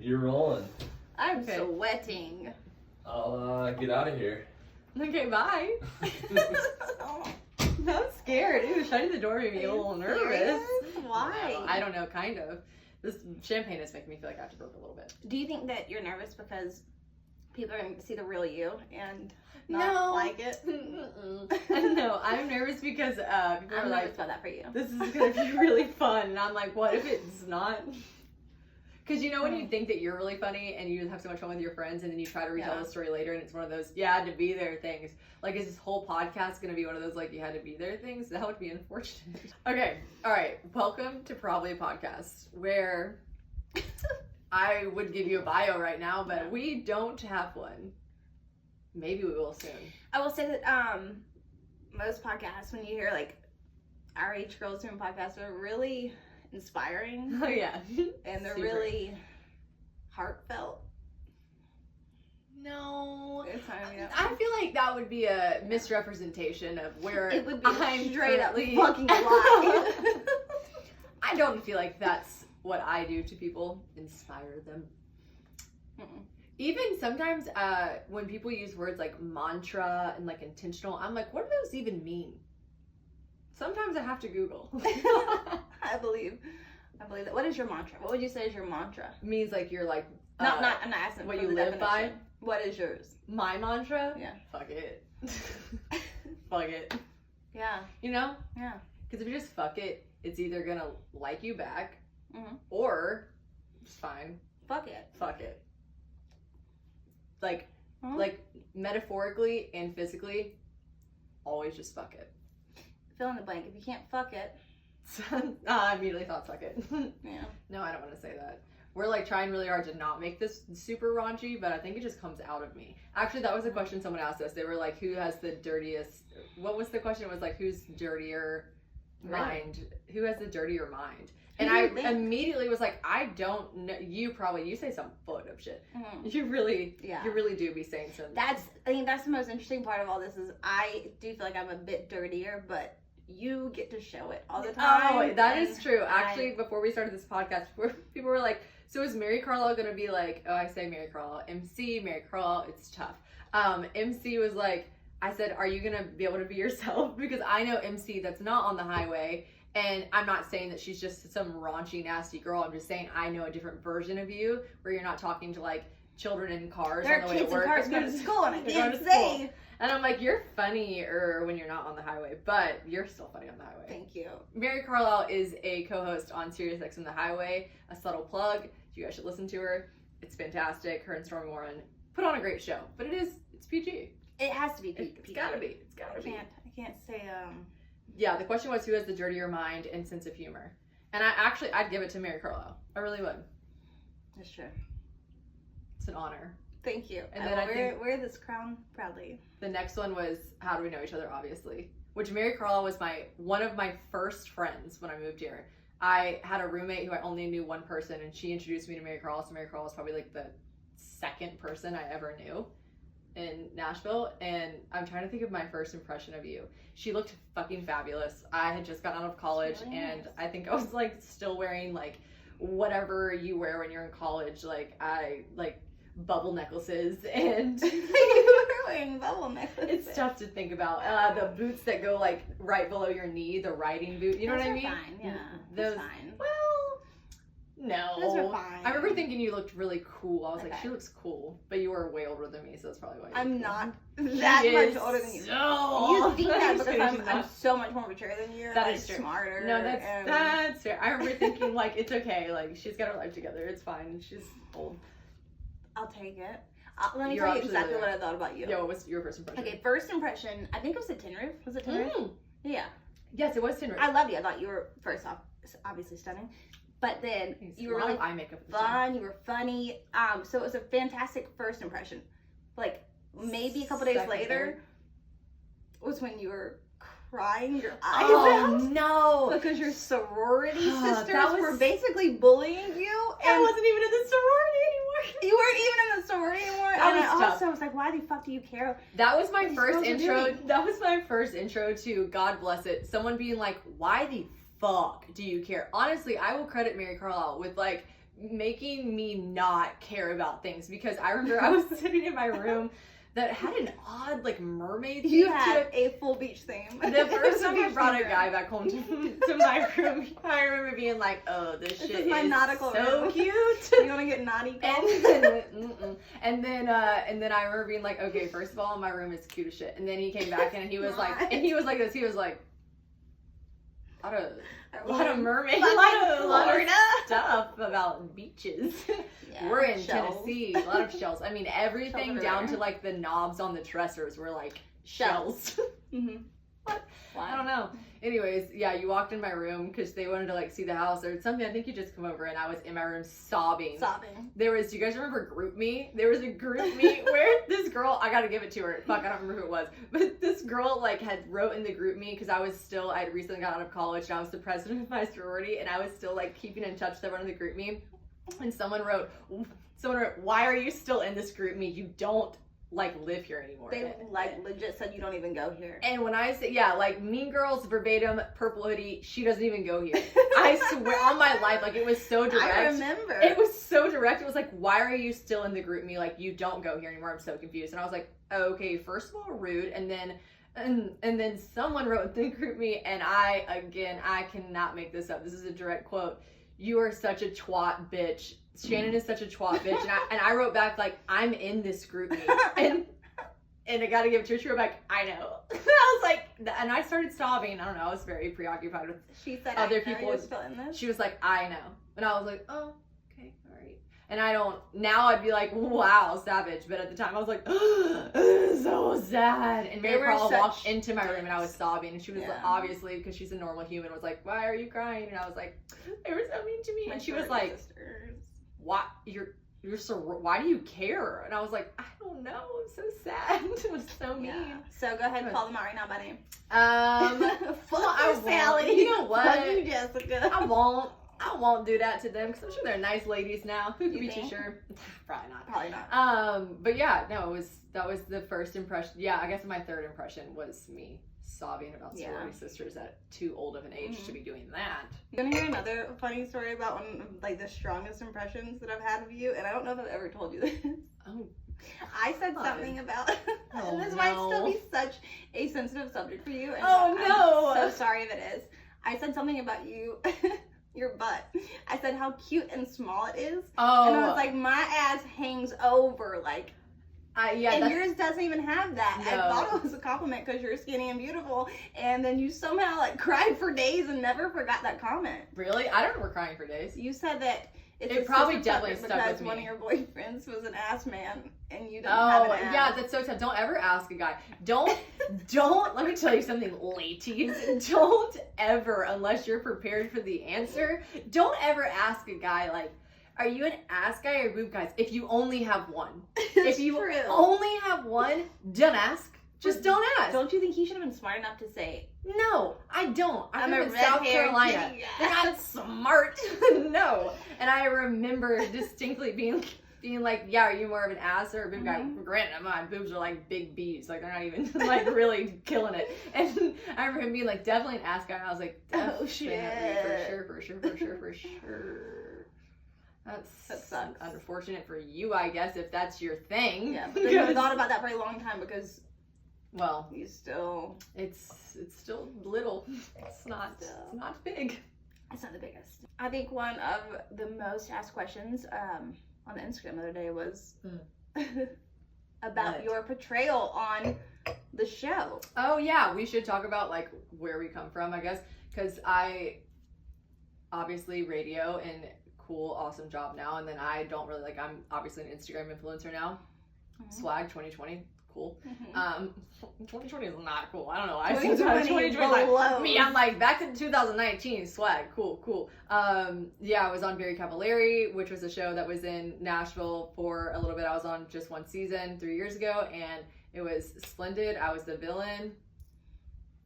You're rolling. I'm sweating. I'll get out of here. Okay, bye. I'm scared. Ew, shutting the door made me a little nervous. Why? I don't know, kind of. This champagne is making me feel like I have to burp a little bit. Do you think that you're nervous because people are going to see the real you and not like it? No, I'm nervous because people I'm are nervous like, about that for you. this is going to be really fun. And I'm like, what if it's not? Because you know when you think that you're really funny and you have so much fun with your friends and then you try to retell the story later and it's one of those, you had to be there things. Like, is this whole podcast going to be one of those, like, you had to be there things? That would be unfortunate. Okay, all right. Welcome to Probably a Podcast, where I would give you a bio right now, but we don't have one. Maybe we will soon. I will say that most podcasts, when you hear, like, our age girls doing podcasts, are really inspiring. Oh, yeah. And they're really heartfelt. No. I I feel like that would be a misrepresentation of where it would be I'm straight up currently... fucking lie. I don't feel like that's what I do to people. Inspire them. Mm-mm. Even sometimes when people use words like mantra and like intentional, I'm like, what do those even mean? Sometimes I have to Google. I believe that. What is your mantra? What would you say is your mantra? It means like you're like I'm not asking what for you the live by. definition. What is yours? My mantra? Yeah. Fuck it. Fuck it. Yeah. You know? Yeah. Because if you just fuck it, it's either gonna like you back, or it's fine. Fuck it. Fuck it. Like metaphorically and physically, always just fuck it. Fill in the blank. If you can't fuck it. I immediately thought fuck it. Yeah. No, I don't want to say that. We're like trying really hard to not make this super raunchy, but I think it just comes out of me. Actually, that was a question someone asked us. They were like, who has the dirtiest, what was the question? It was like, who's dirtier mind? Who has the dirtier mind? And I immediately was like, I don't know. You say some fucked up shit. Mm-hmm. You really do be saying some. I think that's the most interesting part of all this is I do feel like I'm a bit dirtier, but you get to show it all the time. Oh, that is true. Actually, before we started this podcast, people were like, so is Mary Carlisle going to be like, oh, I say Mary Carlisle, MC, Mary Carlisle, it's tough. MC was like, I said, are you going to be able to be yourself? Because I know MC that's not on the highway. And I'm not saying that she's just some raunchy, nasty girl. I'm just saying I know a different version of you where you're not talking to like children in cars on the way to work. There are kids in cars going to school and I can't say. And I'm like, you're funnier when you're not on the highway, but you're still funny on the highway. Thank you. Mary Carlisle is a co-host on SiriusXM The Highway. A subtle plug. You guys should listen to her. It's fantastic. Her and Stormy Warren put on a great show, but it's PG. It has to be PG. It's gotta be. It's gotta be. I can't say Yeah, the question was who has the dirtier mind and sense of humor. And I'd give it to Mary Carlisle. I really would. That's true. It's an honor. Thank you. And then I wear this crown proudly. The next one was how do we know each other, obviously. Which Mary Carlisle was one of my first friends when I moved here. I had a roommate who I only knew one person and she introduced me to Mary Carlisle. So Mary Carlisle was probably like the second person I ever knew in Nashville, and I'm trying to think of my first impression of you. She looked fucking fabulous. I had just gotten out of college, really and nice. I think I was like still wearing like whatever you wear when you're in college, like bubble necklaces and you were wearing bubble necklaces. It's tough to think about. The boots that go like right below your knee, the riding boot. You know what I mean? Fine, yeah. Those fine. Well, no. Those are fine. I remember thinking you looked really cool. I was like, she looks cool. But you were way older than me, so that's probably why. I'm not that much older than you. So you think that because I'm so much more mature than you. That is true. Smarter. No, that's fair. I remember thinking like, it's okay. Like she's got her life together. It's fine. She's old. I'll take it. Let me tell you exactly what I thought about you. Yeah, what was your first impression? Okay, first impression, I think it was the Tin Roof. Was it Tin Roof? Yeah. Yes, it was Tin Roof. I loved you. I thought you were, first off, obviously stunning. But then you were really eye makeup fun. You were funny. So it was a fantastic first impression. Like, maybe a couple days later was when you were crying your eyes out. No. Because your sorority sisters were basically bullying you. And I wasn't even in the sorority anymore. You weren't even in the sorority anymore. And I also was like, why the fuck do you care? That was my first intro. That was my first intro to God Bless It. Someone being like, why the fuck do you care? Honestly, I will credit Mary Carlisle with like making me not care about things, because I remember I was sitting in my room that had an odd, like, mermaid theme You to had it. a full beach theme. The first time I Beach brought a theme guy room. back home to my room, I remember being like, oh, this shit is my nautical so room. cute. You want to get naughty? And then I remember being like, okay, first of all, my room is cute as shit. And then he came back in and he was like, this. He was like, a lot of mermaids, a lot of stuff about beaches. Yeah, We're in shells. Tennessee, a lot of shells. I mean, everything Shells down everywhere. to like the knobs on the dressers were like shells. Mm-hmm. I don't know. Anyways, yeah, you walked in my room because they wanted to like see the house or something. I think you just come over and I was in my room sobbing. Do you guys remember Group Me? There was a Group Me where this girl, I gotta give it to her. Fuck, I don't remember who it was. But this girl like had wrote in the Group Me because I had recently got out of college and I was the president of my sorority and I was still like keeping in touch with everyone in the Group Me. And someone wrote, why are you still in this Group Me? You don't like live here anymore. They like legit said you don't even go here. And when I say, yeah, like Mean Girls verbatim, purple hoodie, she doesn't even go here. I swear on my life, like it was so direct. I remember. It was so direct. It was like, why are you still in the Group Me? Like you don't go here anymore. I'm so confused. And I was like, okay, first of all, rude. And then someone wrote the Group Me, and I cannot make this up. This is a direct quote. You are such a twat bitch. Shannon is such a twat bitch. And I wrote back like, I'm in this Group Me. And I gotta give it to her. She wrote back, I know. I was like, and I started sobbing. I don't know. I was very preoccupied with She said other I know people. you're still in this. She was like, I know. And I was like, oh, okay, all right. And now I'd be like, wow, savage. But at the time I was like, oh, this is so sad. And Mary Carl walked into my room and I was sobbing. And she was like, obviously, because she's a normal human, was like, why are you crying? And I was like, they were so mean to me. And she was like, why why do you care? And I was like, I don't know. I'm so sad. It was so mean. Yeah. So go ahead and call them out right now by name. I Sally. won't. You know what? Fuck you, Jessica. I won't do that to them because I'm sure they're nice ladies now. Who can be too sure? Probably not. But yeah, no, that was the first impression. Yeah, I guess my third impression was me sobbing about sorority sisters at too old of an age to be doing that. You want to hear another funny story about one of like the strongest impressions that I've had of you? And I don't know if I've ever told you this. Oh. I said something about, and this might still be such a sensitive subject for you. And I'm so sorry if it is. I said something about you, your butt. I said how cute and small it is. Oh. And I was like, my ass hangs over, like. And yours doesn't even have that. No. I thought it was a compliment because you're skinny and beautiful, and then you somehow like cried for days and never forgot that comment. Really? I don't remember crying for days. You said that it probably definitely stuck with me. Because one of your boyfriends was an ass man and you didn't have an ass. Yeah, that's so sad. Don't ever ask a guy. Don't, let me tell you something, ladies. Don't ever, unless you're prepared for the answer, don't ever ask a guy like, are you an ass guy or boob guy? If you only have one. If you only have one, don't ask. Just don't ask. Don't you think he should have been smart enough to say, no, I don't. I'm in South Carolina. They're not smart. No. And I remember distinctly being like, yeah, are you more of an ass or a boob guy? Granted, my boobs are like big B's. Like, they're not even like really killing it. And I remember him being like, definitely an ass guy. And I was like, oh shit. For sure. That's unfortunate for you, I guess, if that's your thing. Yeah, but then you thought about that for a long time because, well, you still... It's still little. It's not big. It's not the biggest. I think one of the most asked questions on the Instagram the other day was about your portrayal on the show. Oh, yeah. We should talk about, like, where we come from, I guess, because I... Obviously, radio and... cool, awesome job now, and then I don't really like, I'm obviously an Instagram influencer now. Swag 2020, cool. 2020 is not cool. I don't know why. 2020 like, me, I'm like, back to 2019, swag, cool. Yeah, I was on Barry Cavallari, which was a show that was in Nashville for a little bit. I was on just one season 3 years ago, and it was splendid. I was the villain.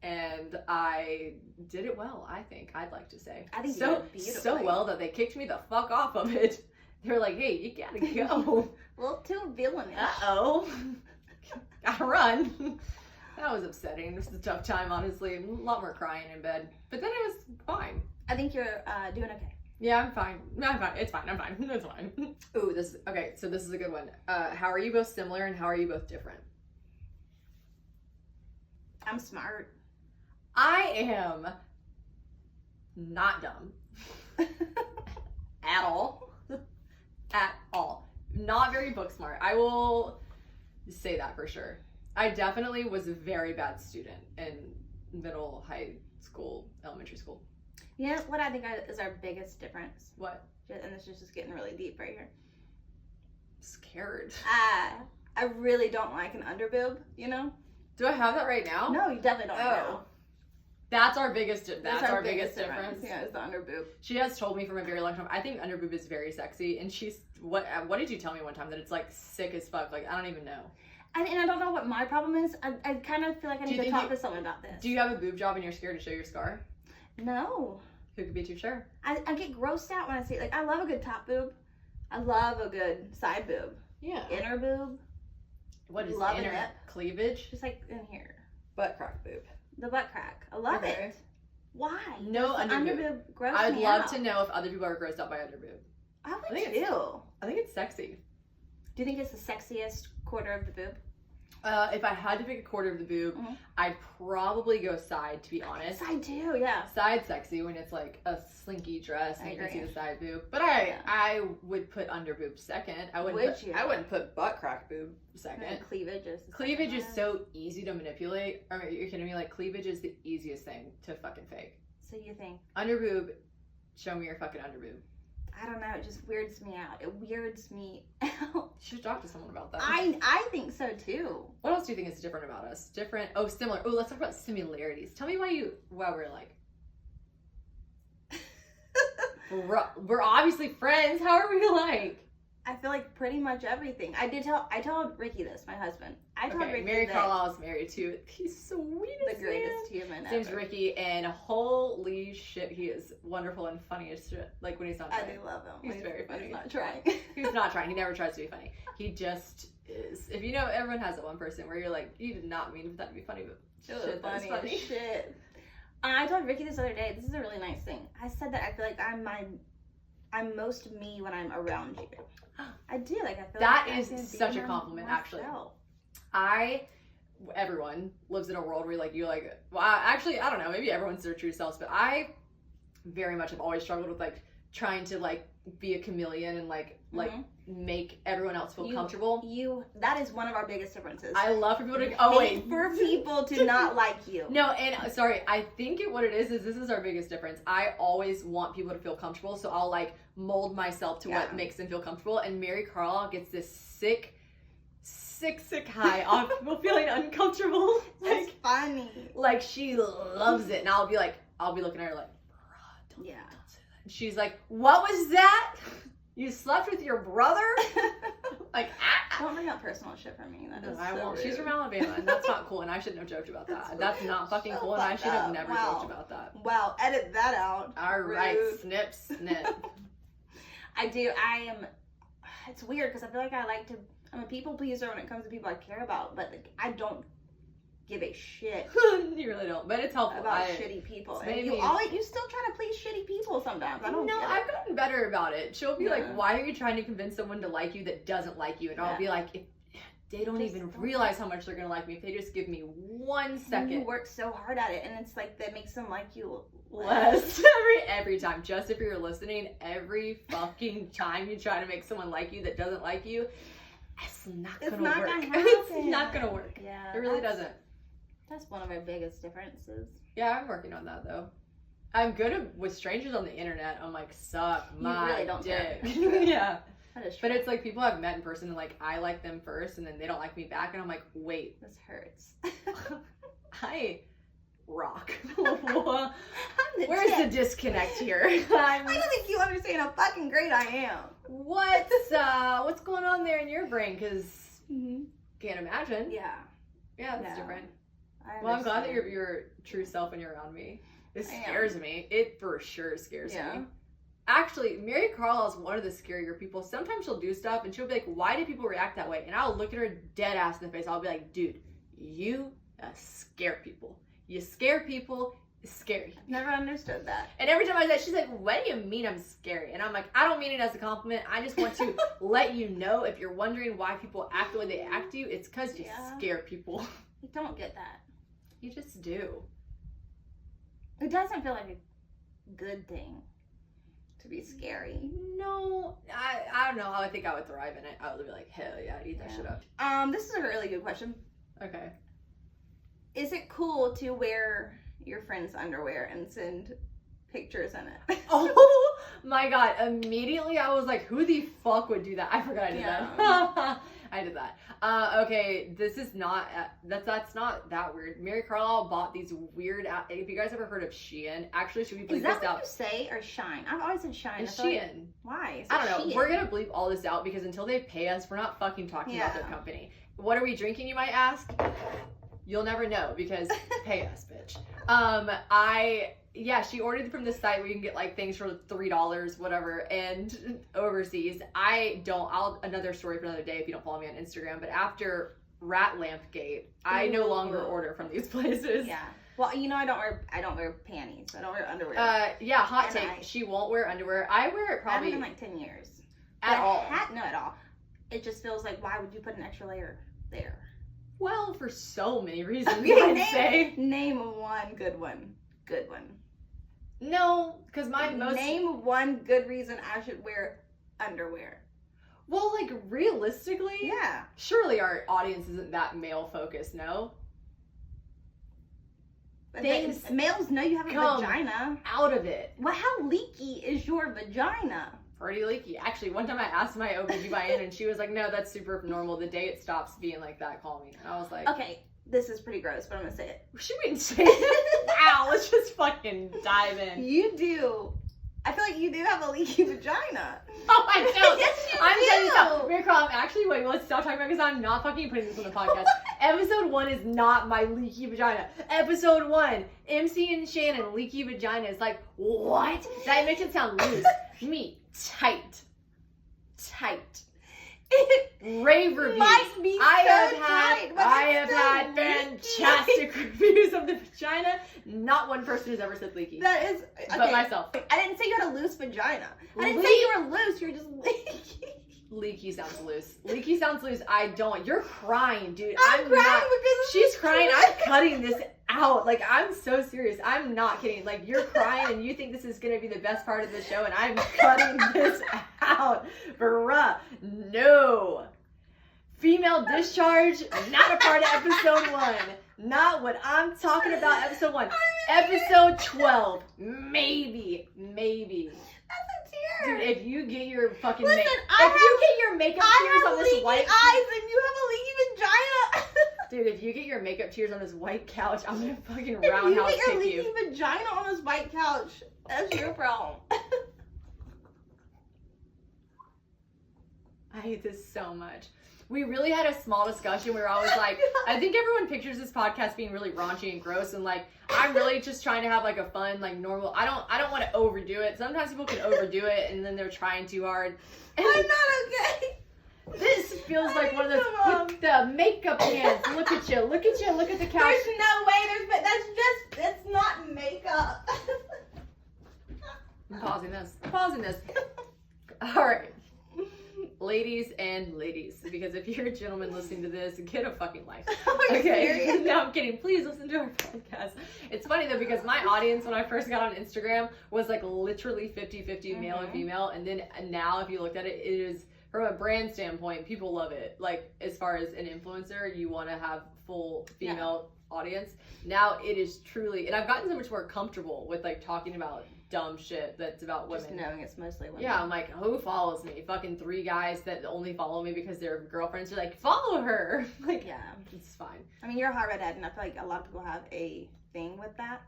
And I did it well, I think. I'd like to say. I think you did beautifully. So well that they kicked me the fuck off of it. They were like, hey, you gotta go. A little too villainish. Uh-oh. Gotta run. That was upsetting. It was a tough time, honestly. A lot more crying in bed. But then it was fine. I think you're doing okay. Yeah, I'm fine. No, I'm fine. It's fine. I'm fine. It's fine. Ooh, okay. So this is a good one. How are you both similar and how are you both different? I'm smart. I am not dumb at all. At all. Not very book smart. I will say that for sure. I definitely was a very bad student in middle, high school, elementary school. You know what I think is our biggest difference? What? And this is just getting really deep right here. Scared. I really don't like an underboob, you know? Do I have that right now? No, you definitely don't know. That's our biggest difference. Yeah, it's the underboob. She has told me from a very long time, I think underboob is very sexy. And what did you tell me one time? That it's like sick as fuck. Like, I don't even know. And I don't know what my problem is. I kind of feel like I need to talk to someone about this. Do you have a boob job and you're scared to show your scar? No. Who could be too sure? I get grossed out when I see it. Like, I love a good top boob. I love a good side boob. Yeah. Inner boob. What is Loving inner? it. Cleavage? Just like in here. Butt crack boob. The butt crack. I love it. Why? No underboob. Gross I'd me love out. to know if other people are grossed out by underboob. I would too. I think it's sexy. Do you think it's the sexiest quarter of the boob? If I had to pick a quarter of the boob, I'd probably go side, to be honest. Side too, yeah. Side sexy when it's like a slinky dress and you can see the side boob. But I would put under boob second. I wouldn't put butt crack boob second. And cleavage is so easy to manipulate. I mean, you're kidding me? Like, cleavage is the easiest thing to fucking fake. So you think? Under boob, show me your fucking under boob. I don't know. It just weirds me out. It weirds me out. You should talk to someone about that. I think so too. What else do you think is different about us? Different? Oh, similar. Oh, let's talk about similarities. Tell me why we're like. We're obviously friends. How are we like? I feel like pretty much everything. I told Ricky this, my husband. I told Ricky Mary Carlisle is married to the sweetest, the greatest human ever. His name's Ricky, and holy shit, he is wonderful and funny as shit. Like when he's not trying. I do love him. He's very funny. He's not trying. He's not trying. He never tries to be funny. He just is. If you know, everyone has that one person where you're like, you did not mean for that to be funny, but shit, that's funny. Shit. I told Ricky this other day. This is a really nice thing. I said that I feel like I'm most me when I'm around you. I do. Like, I feel that like is such a compliment, actually. Everyone lives in a world where actually, I don't know, maybe everyone's their true selves, but I very much have always struggled with like trying to like be a chameleon and like make everyone else feel comfortable. That is one of our biggest differences. I love for people to for people to not like you. No, and sorry, I think what it is this is our biggest difference. I always want people to feel comfortable, so I'll like mold myself to what makes them feel comfortable, and Mary Carlisle gets this sick high on people feeling uncomfortable. It's funny. Like, she loves it, and I'll be looking at her like, bruh, don't say that. She's like, what was that? You slept with your brother? Like, Don't bring up personal shit for me. That is I so won't. rude. She's from Alabama, and that's not cool, and I shouldn't have joked about that. That's not fucking cool, and I should have never joked about that. Wow, edit that out. All right, snip. It's weird because I feel like I'm a people pleaser when it comes to people I care about, but like, I don't give a shit. You really don't, but it's helpful. About shitty people. And you still try to please shitty people sometimes. I don't know. I've gotten better about it. She'll be like, why are you trying to convince someone to like you that doesn't like you? And I'll be like, if they don't even realize how much they're gonna like me, if they just give me 1 second. You work so hard at it, and it's like that makes them like you less. every time. Just if you're listening, every fucking time you try to make someone like you that doesn't like you, it's not gonna work. It's not gonna work. Yeah, it really doesn't. That's one of our biggest differences. Yeah, I'm working on that though. I'm good with strangers on the internet. I'm like, suck my really don't dick. Yeah. That is true. But it's like people I've met in person and like I like them first and then they don't like me back and I'm like, wait. This hurts. I rock. Where's the disconnect here? I don't think you understand how fucking great I am. What's going on there in your brain? Because can't imagine. Yeah. Yeah, that's different. Well, I'm glad that you're your true self when you're around me. It scares me. It for sure scares me. Actually, Mary Carlisle is one of the scarier people. Sometimes she'll do stuff and she'll be like, why do people react that way? And I'll look at her dead ass in the face. I'll be like, dude, you scare people. You scare people scary. Never understood that. And every time I say that, she's like, what do you mean I'm scary? And I'm like, I don't mean it as a compliment. I just want to let you know, if you're wondering why people act the way they act to you, it's because you scare people. I don't get that. You just do. It doesn't feel like a good thing to be scary. No, I don't know how I think I would thrive in it. I would be like, hell yeah, eat that shit up. This is a really good question. Okay. Is it cool to wear your friend's underwear and send pictures in it? Oh my god, immediately I was like, who the fuck would do that? I forgot I did that. I did that. Okay, this is not, that's not that weird. Mary Carlisle bought these weird, if you guys ever heard of Shein, actually, should we bleep this out? Is that what you say, or Shine? I've always said Shine. It's Shein. Like, why? I don't know. Shein. We're gonna bleep all this out because until they pay us, we're not fucking talking about their company. What are we drinking, you might ask? You'll never know because pay us, bitch. She ordered from this site where you can get like things for $3, whatever, and overseas. Another story for another day if you don't follow me on Instagram, but after Rat Lamp Gate, I no longer order from these places. Yeah. Well, you know, I don't wear panties. I don't wear underwear. Hot take. She won't wear underwear. I wear it probably in like 10 years. At all. No, at all. It just feels like, why would you put an extra layer there? Well, for so many reasons, I'd say. Name one good one. Good one. No, because Name one good reason I should wear underwear. Well, like, realistically... Yeah. Surely our audience isn't that male-focused, no? Things males know you have a vagina. Out of it. Well, how leaky is your vagina? Pretty leaky. Actually, one time I asked my OBGYN and she was like, no, that's super normal. The day it stops being like that, call me. And I was like... Okay, this is pretty gross, but I'm gonna say it. Should we say it? Wow, let's just fucking dive in. You do. I feel like you do have a leaky vagina. Oh, I don't. Yes, you I'm do. telling you something. Mary Carl, wait, let's stop talking about it because I'm not fucking putting this on the podcast. Episode 1 is not my leaky vagina. Episode 1, MC and Shannon, leaky vagina. Is like, what? That makes it sound loose. Me, tight. Rave reviews. Might be I have had fantastic reviews of the vagina. Not one person has ever said leaky. That is, okay. But myself. I didn't say you had a loose vagina. I didn't say you were loose. You're just leaky. Leaky sounds loose. Leaky sounds loose. I don't. You're crying, dude. I'm crying because she's crying. I'm cutting this out. Like, I'm so serious. I'm not kidding. Like, you're crying and you think this is going to be the best part of the show and I'm cutting this out. Bruh. No. Female discharge, not a part of episode 1. Not what I'm talking about, episode 1. Episode 12. Maybe. That's a tear. Dude, if you get your fucking Listen, if you get your makeup tears on this white eyes and you have a leaky vagina. Dude, if you get your makeup tears on this white couch, I'm gonna fucking if roundhouse kick you. If you get your leaky vagina on this white couch, that's your problem. I hate this so much. We really had a small discussion where I was like, I think everyone pictures this podcast being really raunchy and gross, and like I'm really just trying to have like a fun, like normal. I don't want to overdo it. Sometimes people can overdo it and then they're trying too hard. And I'm not okay. This feels like one of those with the makeup hands. Look at you. Look at the couch. There's no way. That's not makeup. I'm pausing this. All right. Ladies, because if you're a gentleman listening to this, get a fucking life. Okay, no, I'm kidding. Please listen to our podcast. It's funny though, because my audience when I first got on Instagram was like literally 50-50 male and female, and then now if you looked at it, it is from a brand standpoint, people love it. Like as far as an influencer, you want to have full female audience. Now it is truly, and I've gotten so much more comfortable with like talking about dumb shit that's about women. Just knowing it's mostly women. Yeah, I'm like, who follows me? Fucking 3 guys that only follow me because they're girlfriends. You're like, follow her. Like, yeah, it's fine. I mean, you're a hot redhead, and I feel like a lot of people have a thing with that.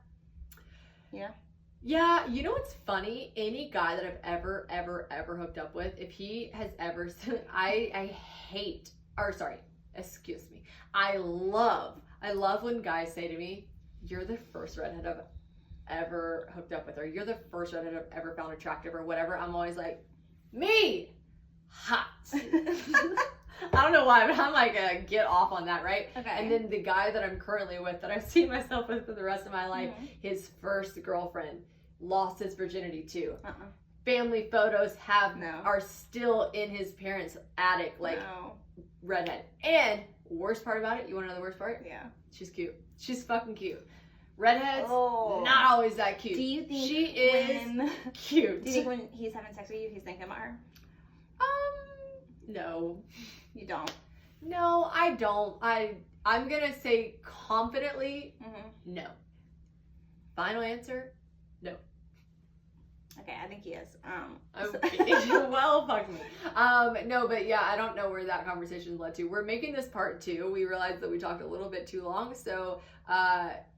Yeah. Yeah, you know what's funny? Any guy that I've ever hooked up with, if he has ever, I love when guys say to me, you're the first redhead I've ever hooked up with, or you're the first redhead I've ever found attractive, or whatever. I'm always like, me, hot. I don't know why, but I'm like, get off on that, right? Okay. And then the guy that I'm currently with, that I've seen myself with for the rest of my life, his first girlfriend lost his virginity too. Family photos are still in his parents' attic, like redhead. And worst part about it, you want to know the worst part? Yeah. She's cute. She's fucking cute. Redheads, not always that cute. Do you think she is cute? Do you think when he's having sex with you, he's thinking about her? No. You don't? No, I don't. I'm gonna say confidently, no. Final answer, no. Okay, I think he is. Well, fuck me. No, but yeah, I don't know where that conversation led to. We're making this part 2. We realized that we talked a little bit too long, so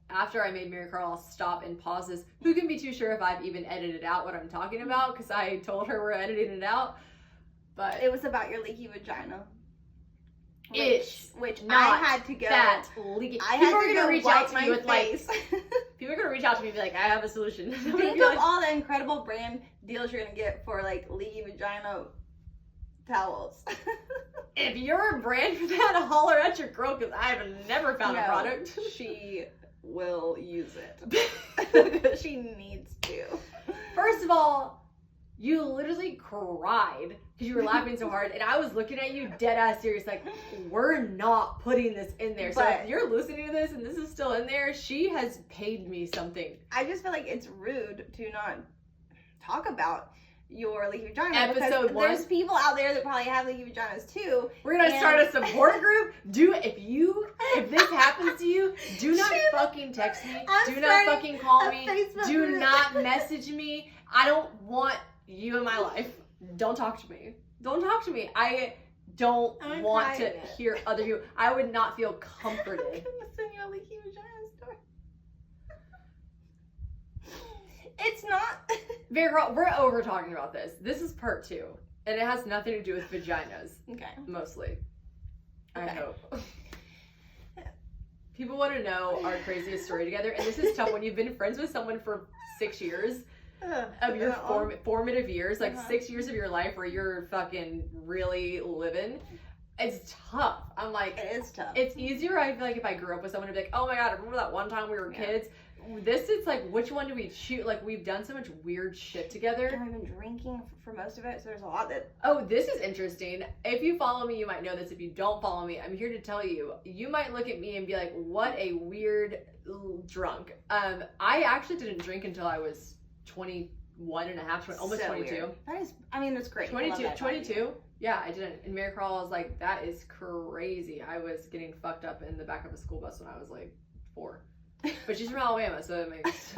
after I made Mary Carl stop and pause this, who can be too sure if I've even edited out what I'm talking about, because I told her we're editing it out. But it was about your leaky vagina. Which I had to go. That leaky. People are gonna reach out to me with face. People are gonna reach out to me and be like, I have a solution. Think of all the incredible brand deals you're gonna get for like leaky vagina towels. If you're a brand for that, holler at your girl, because I have never found a product. She will use it because she needs to. First of all, you literally cried because you were laughing so hard, and I was looking at you dead ass serious, like, we're not putting this in there. So if you're listening to this and this is still in there, she has paid me something. I just feel like it's rude to not talk about your leaky vagina. Episode 1. There's people out there that probably have leaky vaginas too. We're gonna start a support group. If this happens to you, do not fucking text me. Do not fucking call me. Do not message me. I don't want you in my life. Don't talk to me. Don't talk to me. I don't want to hear other people. I would not feel comforted. I'm gonna send you a leaky vagina story. It's not. We're over talking about this. This is part 2, and it has nothing to do with vaginas. Okay. Mostly. I hope. People want to know our craziest story together, and this is tough when you've been friends with someone for 6 years. Of your formative years, like 6 years of your life where you're fucking really living. It's tough. I'm like, it is tough. It's easier, I feel like, if I grew up with someone to be like, oh my god, remember that one time we were kids? This is like, which one do we choose? Like, we've done so much weird shit together. And I've been drinking for most of it, so there's a lot that... Oh, this is interesting. If you follow me, you might know this. If you don't follow me, I'm here to tell you. You might look at me and be like, what a weird drunk. I actually didn't drink until I was 21 and a half, almost so 22. Weird. That is, I mean, that's great. 22. Yeah, I didn't. And Mary Carl was like, that is crazy. I was getting fucked up in the back of a school bus when I was like 4. But she's from Alabama, so it makes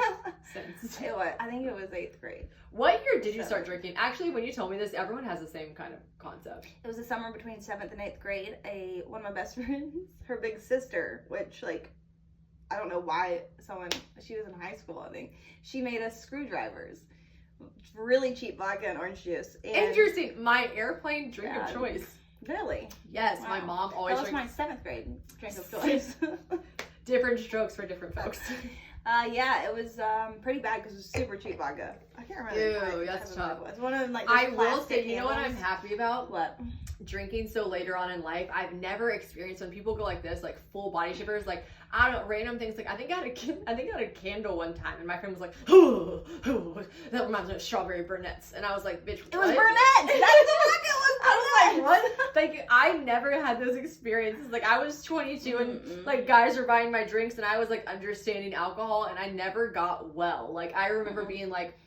sense. Tell you what, I think it was 8th grade. What year did you start drinking? Actually, when you told me this, everyone has the same kind of concept. It was the summer between 7th and 8th grade. One of my best friends, her big sister, which, like, I don't know why she was in high school, I think. She made us screwdrivers. Really cheap vodka and orange juice. And interesting. My airplane drink of choice. Really? Yes, wow. My mom always drinks. That was my 7th grade drink of choice. Different strokes for different folks. Yeah, it was pretty bad because it was super cheap vodka. I can't remember. Ew, that's tough. It was one of them, like, I will say, you know what I'm happy about? What? Drinking so later on in life, I've never experienced when people go like this, like full body shivers, like, I don't know, random things. Like, I think I had a candle one time, and my friend was like, oh, that reminds me of strawberry burnettes. And I was like, bitch, what? It was burnettes! That's exactly what I was like, what? Like, I never had those experiences. Like, I was 22, and, like, guys were buying my drinks, and I was, like, understanding alcohol, and I never got well. Like, I remember being like,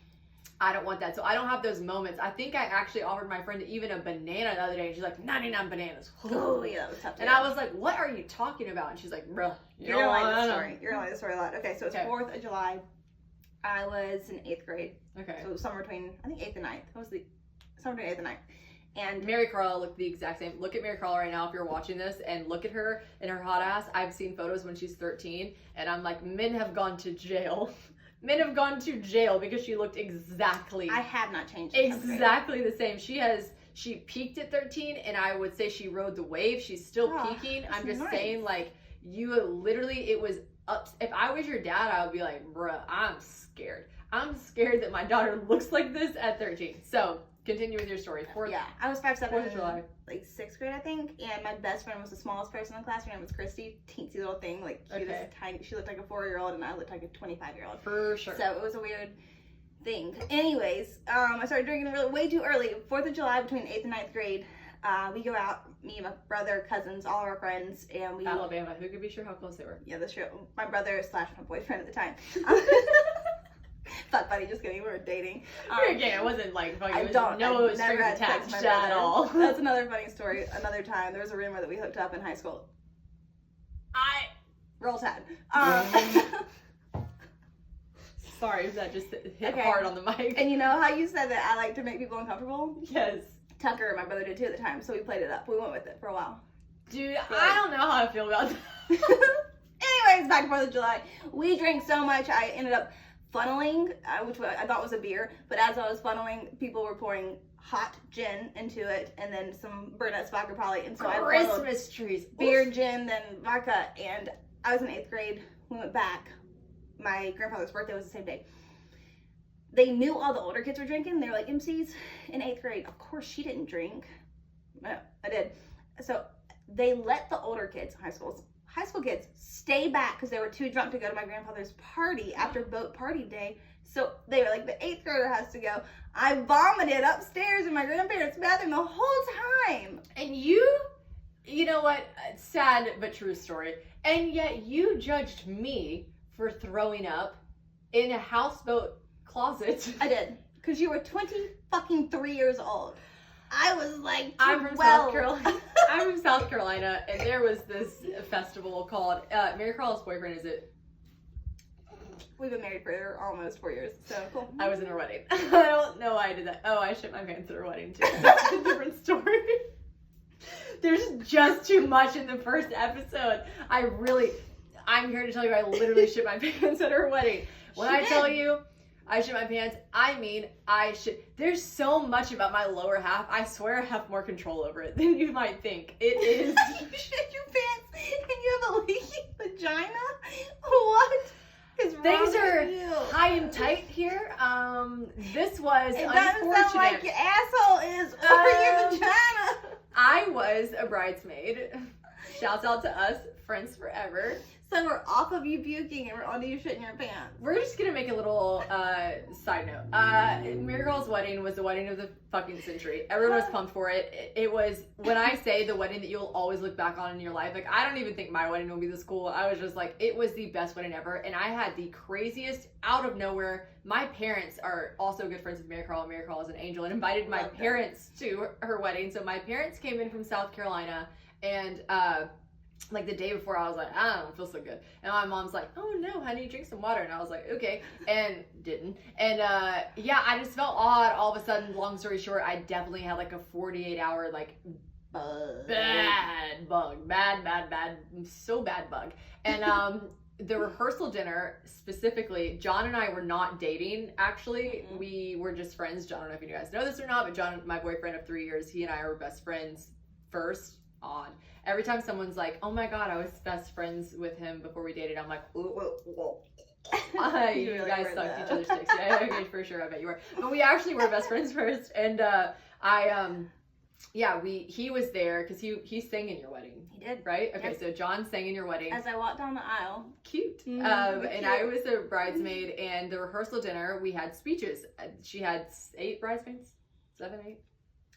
I don't want that. So I don't have those moments. I think I actually offered my friend even a banana the other day, and she's like, 99 bananas. Oh, yeah, that was tough. And I was like, what are you talking about? And she's like, bruh, you're gonna like the story. You're gonna like the story a lot. Okay, so it's 4th of July. I was in 8th grade. Okay. So it was somewhere between, I think, 8th and 9th. It was somewhere between 8th and 9th. And Mary Carl looked the exact same. Look at Mary Carl right now if you're watching this, and look at her in her hot ass. I've seen photos when she's 13, and I'm like, men have gone to jail. Men have gone to jail because she looked exactly. I have not changed. Exactly the same. She peaked at 13, and I would say she rode the wave. She's still peaking. I'm just saying, like, you literally, it was up. If I was your dad, I would be like, bruh, I'm scared. I'm scared that my daughter looks like this at 13. So Continue with your story. Yeah, I was 5'7", 4th of July. like 6th grade, I think, and my best friend was the smallest person in the class. Her name was Christy, teensy little thing, like cutest, tiny. She looked like a 4-year-old, and I looked like a 25-year-old. For sure. So it was a weird thing. Anyways, I started drinking way too early. 4th of July, between 8th and 9th grade, we go out, me and my brother, cousins, all of our friends, and we... Alabama. Who could be sure how close they were? Yeah, that's true. My brother / my boyfriend at the time. Fuck buddy, just kidding. We were dating. It wasn't like fucking. I don't. No strings attached at all. That's another funny story. Another time, there was a rumor that we hooked up in high school. Roll Tide. Sorry, that just hit hard on the mic. And you know how you said that I like to make people uncomfortable? Yes. Tucker, my brother, did too at the time, so we played it up. We went with it for a while. Dude, I don't know how I feel about that. Anyways, back to 4th of July. We drank so much, I ended up funneling, which I thought was a beer, but as I was funneling, people were pouring hot gin into it, and then some Burnett vodka probably, and so Christmas trees. Beer, gin, then vodka, and I was in 8th grade. We went back. My grandfather's birthday was the same day. They knew all the older kids were drinking. They were like, MC's in 8th grade. Of course, she didn't drink. No, I did. So they let the older kids, high school kids, stay back because they were too drunk to go to my grandfather's party after boat party day. So they were like, the 8th grader has to go. I vomited upstairs in my grandparents' bathroom the whole time. And you know what? Sad but true story. And yet you judged me for throwing up in a houseboat closet. I did. Because you were 23 years old. I was like 12. I'm from South Carolina. I'm from South Carolina, and there was this festival called Mary Carl's boyfriend. Is it? We've been married for almost 4 years, so cool. I was in her wedding. I don't know why I did that. Oh, I shit my pants at her wedding too. That's a different story. There's just too much in the first episode. I'm here to tell you I literally shit my pants at her wedding. When I tell you I shit my pants, I mean I shit. There's so much about my lower half. I swear I have more control over it than you might think. It is. You shit your pants and you have a leaky vagina? What is wrong Things are with you? high and tight here. This was it unfortunate. doesn't sound like your asshole is over your vagina. I was a bridesmaid. Shouts out to us, friends forever. So we're off of you puking and we're onto you shitting your pants. We're just gonna make a little side note. Mary Girl's wedding was the wedding of the fucking century. Everyone was pumped for it. It was, when I say the wedding that you'll always look back on in your life, like I don't even think my wedding will be this cool. I was just like, it was the best wedding ever. And I had the craziest, out of nowhere, my parents are also good friends with Mary Carl, and Mary Carl is an angel, and invited my parents to her wedding. So my parents came in from South Carolina, and like the day before, I was like, I don't feel so good. And my mom's like, oh no, honey, drink some water. And I was like, okay. And didn't. And yeah, I just felt odd all of a sudden. Long story short, I definitely had like a 48-hour, like, bad bug. Bad. So bad bug. And the rehearsal dinner, specifically, John and I were not dating, actually. Mm-hmm. We were just friends. John, I don't know if you guys know this or not, but John, my boyfriend of 3 years, he and I were best friends first. Odd. Every time someone's like, oh my god, I was best friends with him before we dated, I'm like, you really guys sucked each other's dicks. Yeah, okay, for sure, I bet you were. But we actually were best friends first, and he was there because he sang in your wedding. He did, right? Okay, yep. So John sang in your wedding. As I walked down the aisle. Cute. Cute. And I was a bridesmaid, and the rehearsal dinner, we had speeches. She had 8 bridesmaids, 7, 8,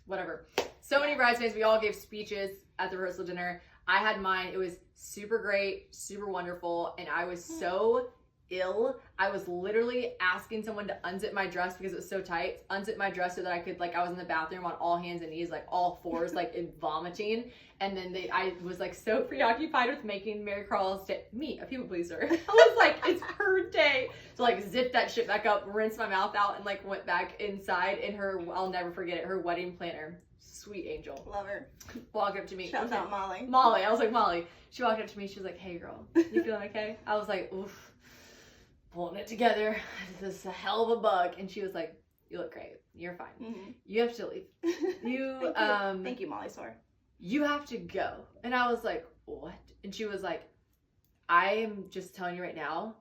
whatever. So many bridesmaids. We all gave speeches at the rehearsal dinner. I had mine. It was super great, super wonderful, and I was so ill. I was literally asking someone to unzip my dress because it was so tight. Unzip my dress so that I could, like, I was in the bathroom on all hands and knees, like all fours, like vomiting. And then I was like so preoccupied with making Mary Carl me a people pleaser. I was like, it's her day. So like zip that shit back up, rinse my mouth out, and like went back inside. And I'll never forget it, her wedding planner, sweet angel, love her, walked up to me. Shouts out Molly. I was like, Molly. She walked up to me. She was like, hey girl, you feeling okay? I was like, oof, pulling it together. This is a hell of a bug. And she was like, you look great. You're fine. Mm-hmm. You have to leave. You thank you, Molly Sore. You have to go. And I was like, what? And she was like, I am just telling you right now,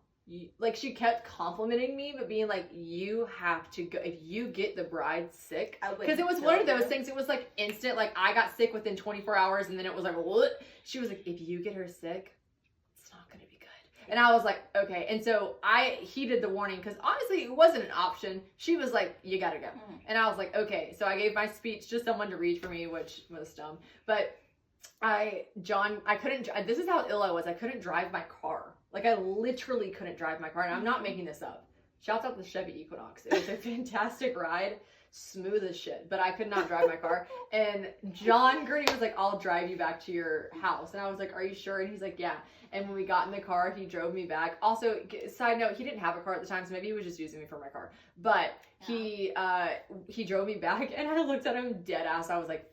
like she kept complimenting me, but being like, you have to go, if you get the bride sick, because it was one of those things, it was like instant, like I got sick within 24 hours and then it was like, what? She was like, if you get her sick, it's not going to be good. And I was like, okay. And so I heeded the warning because honestly, it wasn't an option. She was like, you got to go. And I was like, okay. So I gave my speech to someone to read for me, which was dumb. But I couldn't, this is how ill I was. I couldn't drive my car. Like, I literally couldn't drive my car, and I'm not making this up. Shouts out the Chevy Equinox. It was a fantastic ride, smooth as shit, but I could not drive my car. And John Gurney was like, I'll drive you back to your house. And I was like, are you sure? And he's like, yeah. And when we got in the car, he drove me back. Also, side note, he didn't have a car at the time, so maybe he was just using me for my car. But he drove me back, and I looked at him dead ass. I was like,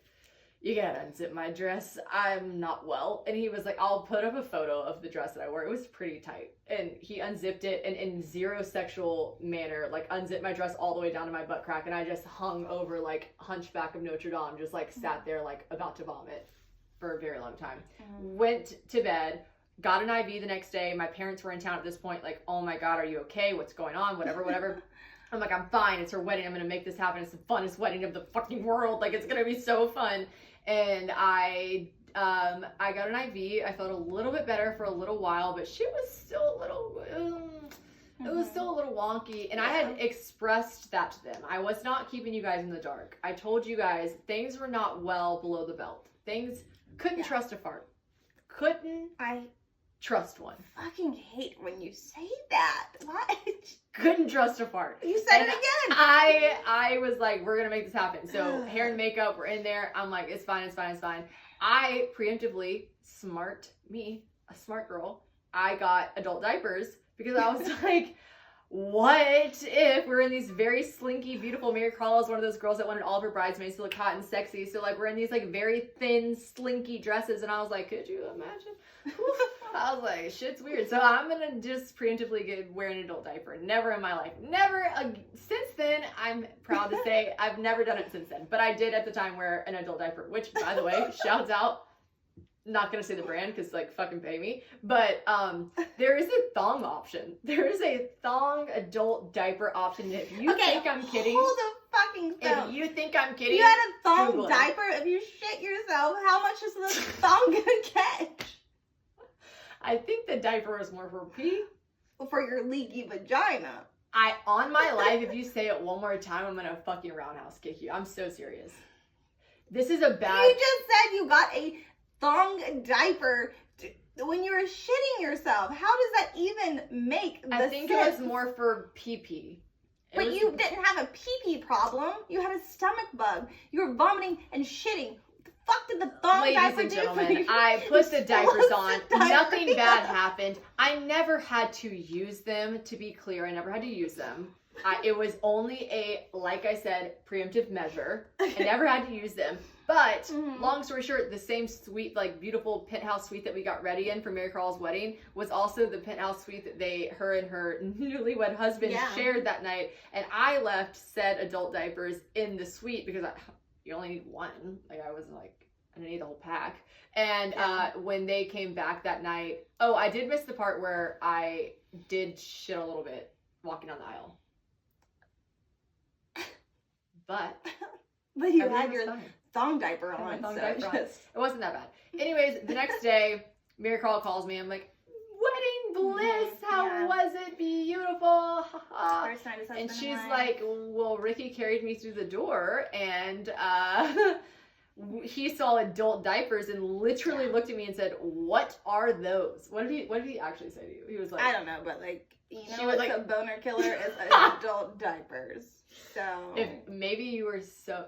you gotta unzip my dress. I'm not well. And he was like, I'll put up a photo of the dress that I wore. It was pretty tight. And he unzipped it and in zero sexual manner, like unzipped my dress all the way down to my butt crack. And I just hung over like Hunchback of Notre Dame, just like sat there like about to vomit for a very long time. Went to bed, got an IV the next day. My parents were in town at this point, like, oh my God, are you okay? What's going on? Whatever. I'm like, I'm fine. It's her wedding. I'm going to make this happen. It's the funnest wedding of the fucking world. Like, it's going to be so fun. And I got an IV. I felt a little bit better for a little while, but she was still a little, it was still a little wonky. And I had expressed that to them. I was not keeping you guys in the dark. I told you guys things were not well below the belt. Things, couldn't trust a fart. Trust one. Fucking hate when you say that. What? Couldn't trust a fart. You said it again. I was like, we're gonna make this happen. So hair and makeup, we're in there. I'm like, it's fine. I preemptively, a smart girl, I got adult diapers because I was like, what if we're in these very slinky, beautiful, Mary Carla is one of those girls that wanted all of her bridesmaids to look hot and sexy. So like we're in these like very thin, slinky dresses. And I was like, could you imagine? I was like, shit's weird. So I'm going to just preemptively wear an adult diaper. Never in my life. Since then, I'm proud to say I've never done it since then. But I did at the time wear an adult diaper, which by the way, shouts out. Not going to say the brand because like fucking pay me. But there is a thong option. There is a thong adult diaper option. If you think I'm kidding. Hold the fucking phone. If you think I'm kidding. You had a thong diaper. If you shit yourself, how much is the thong going to catch? I think the diaper was more for pee. For your leaky vagina. On my life, if you say it one more time, I'm gonna fucking roundhouse kick you. I'm so serious. This is a bad. You just said you got a thong diaper when you were shitting yourself. How does that even make sense? I think it was more for pee-pee. But you didn't have a pee-pee problem. You had a stomach bug. You were vomiting and shitting. Fuck did the thong diaper do? Ladies and gentlemen, I put the diapers on. Nothing bad happened. I never had to use them, to be clear. I never had to use them. It was only like I said, preemptive measure. I never had to use them. But long story short, the same suite, like beautiful penthouse suite that we got ready in for Mary Carl's wedding was also the penthouse suite that her and her newlywed husband shared that night. And I left said adult diapers in the suite because you only need one. Like I wasn't like, I didn't need the whole pack. And when they came back that night, I did miss the part where I did shit a little bit walking on the aisle. But you had your thong diaper on. It wasn't that bad. Anyways, the next day, Mary Carl calls me. I'm like, wedding bliss. How was it? Beautiful. And she's like, well, Ricky carried me through the door and he saw adult diapers and literally looked at me and said, what are those? What did he actually say to you? He was like, I don't know, but like, you know what's a boner killer is adult diapers. So if maybe you were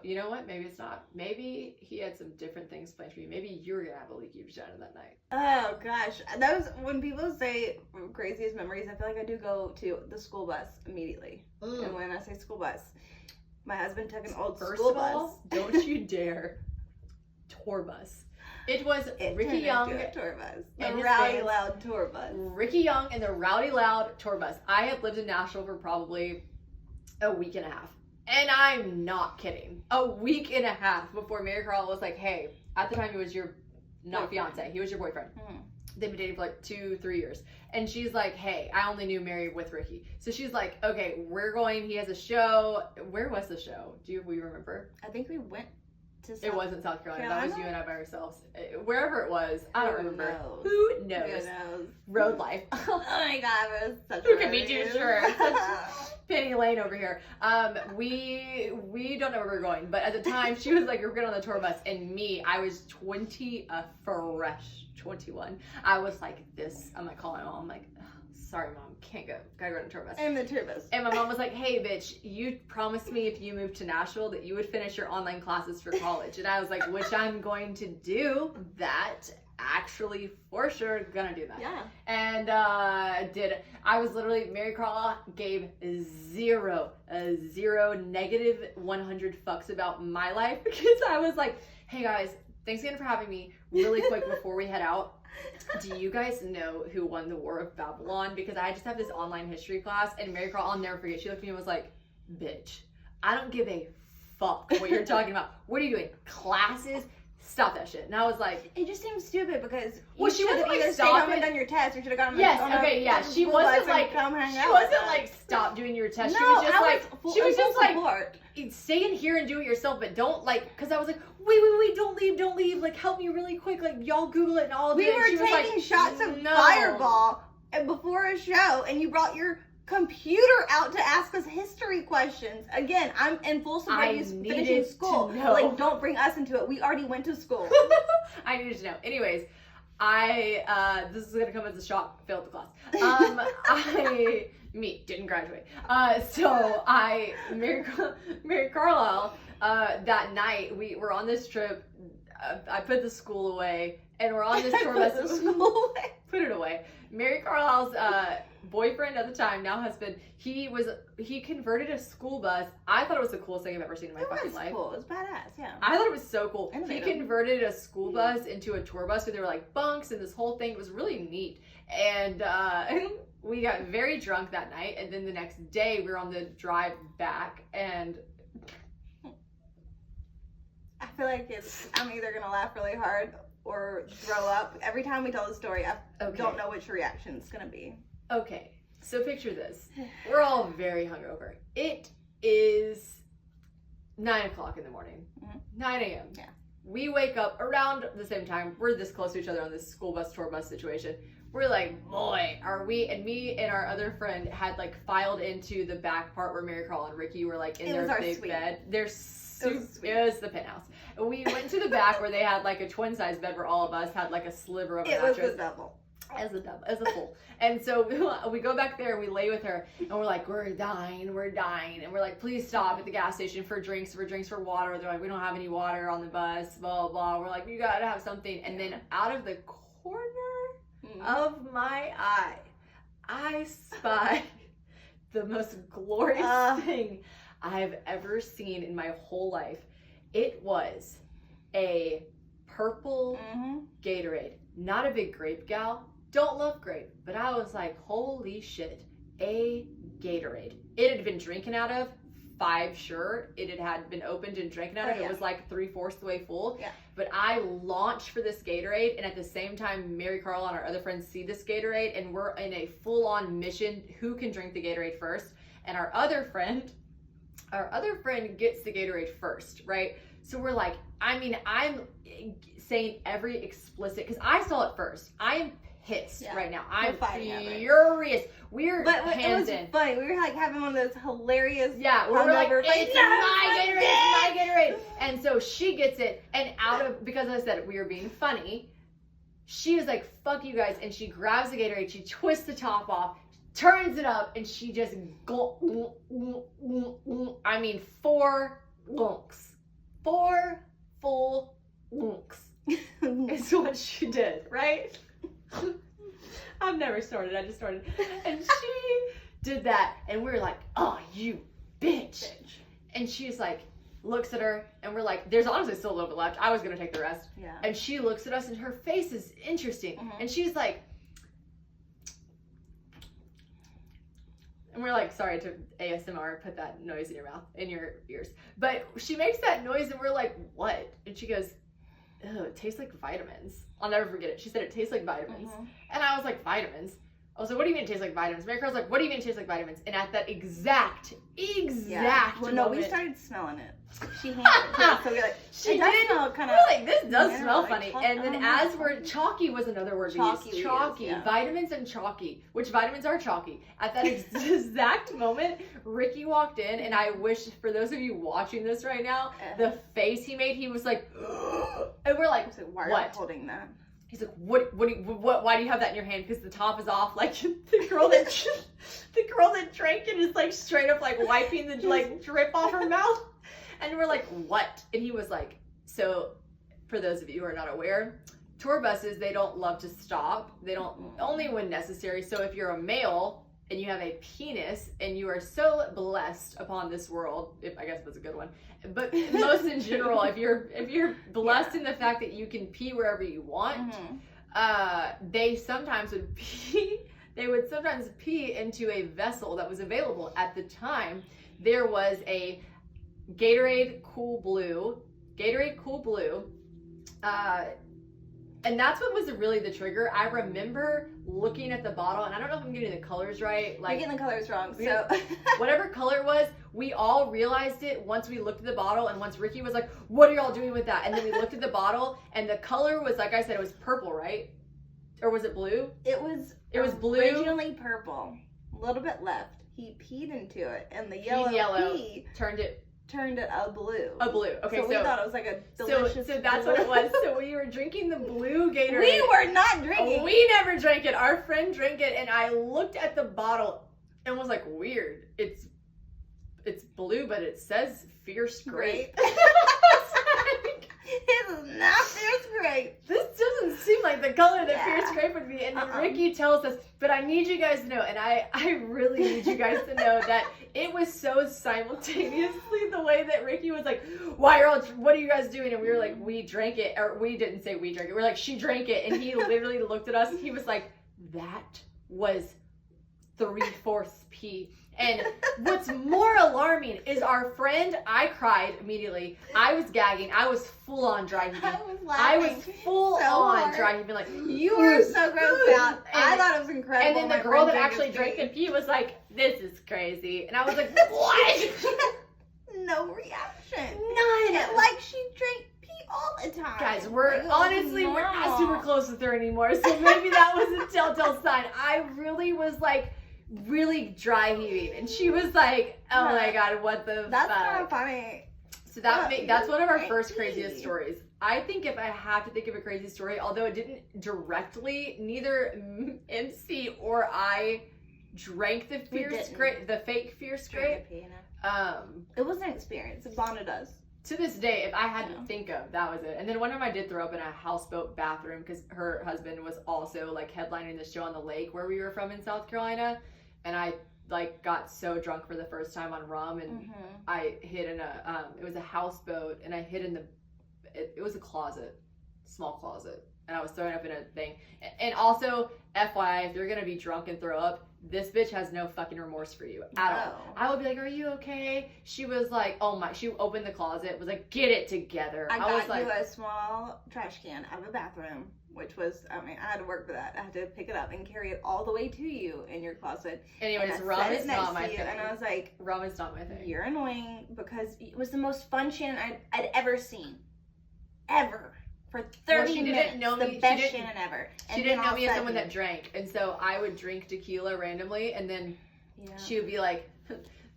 you know what? Maybe it's not. Maybe he had some different things planned for you. Maybe you were gonna have a leaky vagina that night. Oh gosh, that was when people say craziest memories. I feel like I do go to the school bus immediately. And when I say school bus, my husband took an old school bus. Don't you dare. Tour bus. It was Ricky Young. A tour bus. The Rowdy Loud tour bus. Ricky Young and the Rowdy Loud tour bus. I had lived in Nashville for probably a week and a half. And I'm not kidding. A week and a half before Mary Carl was like, hey, at the time he was your, not fiance, he was your boyfriend. They've been dating for like 2-3 years. And she's like, hey, I only knew Mary with Ricky. So she's like, okay, we're going, he has a show. Where was the show? We remember? I think we went to It wasn't South Carolina. That was you and I by ourselves. Wherever it was, I don't remember. Knows? Who knows? Who knows? Road life. Oh my God, it was such Who a can be too sure? Penny Lane over here. We don't know where we're going, but at the time she was like, we're going on the tour bus, and I was 21. I was like this. I'm like calling my mom. I'm like, sorry mom, can't go. Gotta go on the tour bus. And the tour bus. And my mom was like, hey bitch, you promised me if you moved to Nashville that you would finish your online classes for college. And I was like, which I'm going to do that. Actually, for sure, gonna do that. Yeah. And I was literally, Mary Carla gave zero, negative 100 fucks about my life, because I was like, hey guys, thanks again for having me. Really quick before we head out, do you guys know who won the War of Babylon? Because I just have this online history class, and Mary Carla, I'll never forget, she looked at me and was like, bitch, I don't give a fuck what you're talking about. What are you doing? Classes? Stop that shit. And I was like, it just seems stupid because well, she wasn't like, either stayed home and done your test, or should have gone. Yes, okay, yeah. She wasn't like, stop doing your test. She was just like, stay in here and do it yourself, but don't like, because I was like, wait, don't leave, like help me really quick, like y'all Google it and all of it. We were taking shots of Fireball before a show, and you brought your computer out to ask us history questions. Again, I'm in full support of you finishing school. Like, don't bring us into it. We already went to school. I needed to know. Anyways, this is gonna come as a shock. Failed the class. Didn't graduate. Mary Carlisle, that night we were on this trip. I put the school away, and we're on this tour bus. Put it away. Mary Carlisle's boyfriend at the time, now husband, he converted a school bus. I thought it was the coolest thing I've ever seen in my fucking life. Cool. It was badass, yeah. I thought it was so cool. Innovative. He converted a school bus into a tour bus, where there were like bunks and this whole thing. It was really neat. And we got very drunk that night, and then the next day we were on the drive back, and I feel like I'm either gonna laugh really hard or throw up. Every time we tell the story, I don't know which reaction it's gonna be. Okay, so picture this. We're all very hungover. It is 9 o'clock in the morning. 9 a.m. Yeah. We wake up around the same time. We're this close to each other on this school bus, tour bus situation. We're like, boy, are we? And me and our other friend had like filed into the back part where Mary Carl and Ricky were like in their big bed. It was the penthouse. And we went to the back where they had like a twin size bed where all of us had like a sliver of a mattress. It was a double. As a full. And so we go back there and we lay with her, and we're like, we're dying. And we're like, please stop at the gas station for drinks, for water. They're like, we don't have any water on the bus, blah, blah, blah. We're like, you gotta have something. And then out of the corner of my eye, I spy the most glorious thing I've ever seen in my whole life. It was a purple Gatorade. Not a big grape gal. Don't love grape. But I was like, holy shit. A Gatorade. It had been drinking out of 5 sure. It had been opened and drinking out of. It was like 3/4 the way full. Yeah. But I launched for this Gatorade, and at the same time, Mary Carla and our other friends see this Gatorade, and we're in a full-on mission. Who can drink the Gatorade first? And our other friend gets the Gatorade first, right? So we're like, I'm saying every explicit, because I saw it first. I am pissed right now. I'm furious. We're hands in. It was funny. We were like having one of those hilarious. Yeah, we're like, it's my Gatorade. And so she gets it, and because I said we were being funny, she was like, fuck you guys, and she grabs the Gatorade, she twists the top off, turns it up, and she just 4 lunks. 4 full lunks is what she did, right? I've never started, I just started. And she did that, and we were like, oh, you bitch. And she's like, looks at her, and we're like, there's honestly still a little bit left. I was gonna take the rest. Yeah. And she looks at us, and her face is interesting. And she's like, and we're like, sorry to ASMR, put that noise in your mouth, in your ears. But she makes that noise, and we're like, what? And she goes, ew, it tastes like vitamins. I'll never forget it. She said it tastes like vitamins. And I was like, vitamins? I was like, what do you mean it tastes like vitamins? Mary Carl's like, what do you mean it tastes like vitamins? And at that exact well, no, moment, we started smelling it. She handed it to us, so we're like, she does did smell kind of. We're like, this does smell like funny. chalk- And then as we're, chalky was another word Chalky we we used. Chalky. used, yeah. Vitamins and chalky. Which vitamins are chalky? At that exact moment, Ricky walked in, and I wish, for those of you watching this right now, the face he made, he was like, and we're like, why are you what? holding that? He's like, why do you have that in your hand? Because the top is off. Like, the girl that drank it is like straight up like wiping the like drip off her mouth. And we're like, what? And he was like, so for those of you who are not aware, tour buses, they don't love to stop. They don't, only when necessary. So if you're a male and you have a penis and you are so blessed upon this world, if I guess that's a good one, but most in general, if you're blessed in the fact that you can pee wherever you want, they sometimes would pee. They would sometimes pee into a vessel that was available at the time. There was a Gatorade Cool Blue, and that's what was really the trigger. I remember looking at the bottle, and I don't know if I'm getting the colors right. Like, you're getting the colors wrong. So whatever color it was, we all realized it once we looked at the bottle, and once Ricky was like, "What are y'all doing with that?" And then we looked at the bottle, and the color was, like I said, it was purple, right? Or was it blue? It was blue. Originally purple, a little bit left. He peed into it, and the yellow pee turned it a blue. A blue. Okay, so we thought it was like a delicious. So that's blue. what it was. So we were drinking the blue Gatorade. We were not drinking. We never drank it. Our friend drank it, and I looked at the bottle and was like, weird. It's blue, but it says Fierce Grape. It is not Fierce Grape. This doesn't seem like the color that Fierce Grape would be. And then Ricky tells us, but I need you guys to know, and I really need you guys to know that it was so simultaneously the way that Ricky was like, what are you guys doing? And we were like, we drank it, or we didn't say we drank it. We're like, she drank it. And he literally looked at us. He was like, that was 3/4 pee. And what's more alarming is our friend, I cried immediately. I was gagging. I was full on dry heaving. I was full on dry heaving. Like, you were so grossed out. I thought it was incredible. And then the girl that actually drank the pee was like, this is crazy. And I was like, what? No reaction. None. Like she drank pee all the time. Guys, we're not super close with her anymore. So maybe that was a telltale sign. I really was like, really dry heaving, and she was like, oh my god, what the that's fuck? kind of funny. So that's one of our first craziest stories. I think if I have to think of a crazy story, although it didn't directly, neither MC or I drank the fake Fierce Grape. It was an experience. It bonded us. To this day, if I had to think of, that was it. And then one time I did throw up in a houseboat bathroom because her husband was also like headlining the show on the lake where we were from in South Carolina. And I like got so drunk for the first time on rum, and I hid in it was a houseboat, and I hid in it was a closet, small closet. And I was throwing up in a thing. And also, FYI, if you're going to be drunk and throw up, this bitch has no fucking remorse for you at all. I would be like, are you okay? She was like, she opened the closet, was like, get it together. I was got like, you a small trash can out of a bathroom, which was, I had to work for that. I had to pick it up and carry it all the way to you in your closet. Anyways, rum is not my thing. And I was like, rum is not my thing. You're annoying, because it was the most fun Shannon I'd ever seen. Ever. For 30 minutes, the best Shannon ever. She didn't know me as someone that drank. And so I would drink tequila randomly, and then she would be like,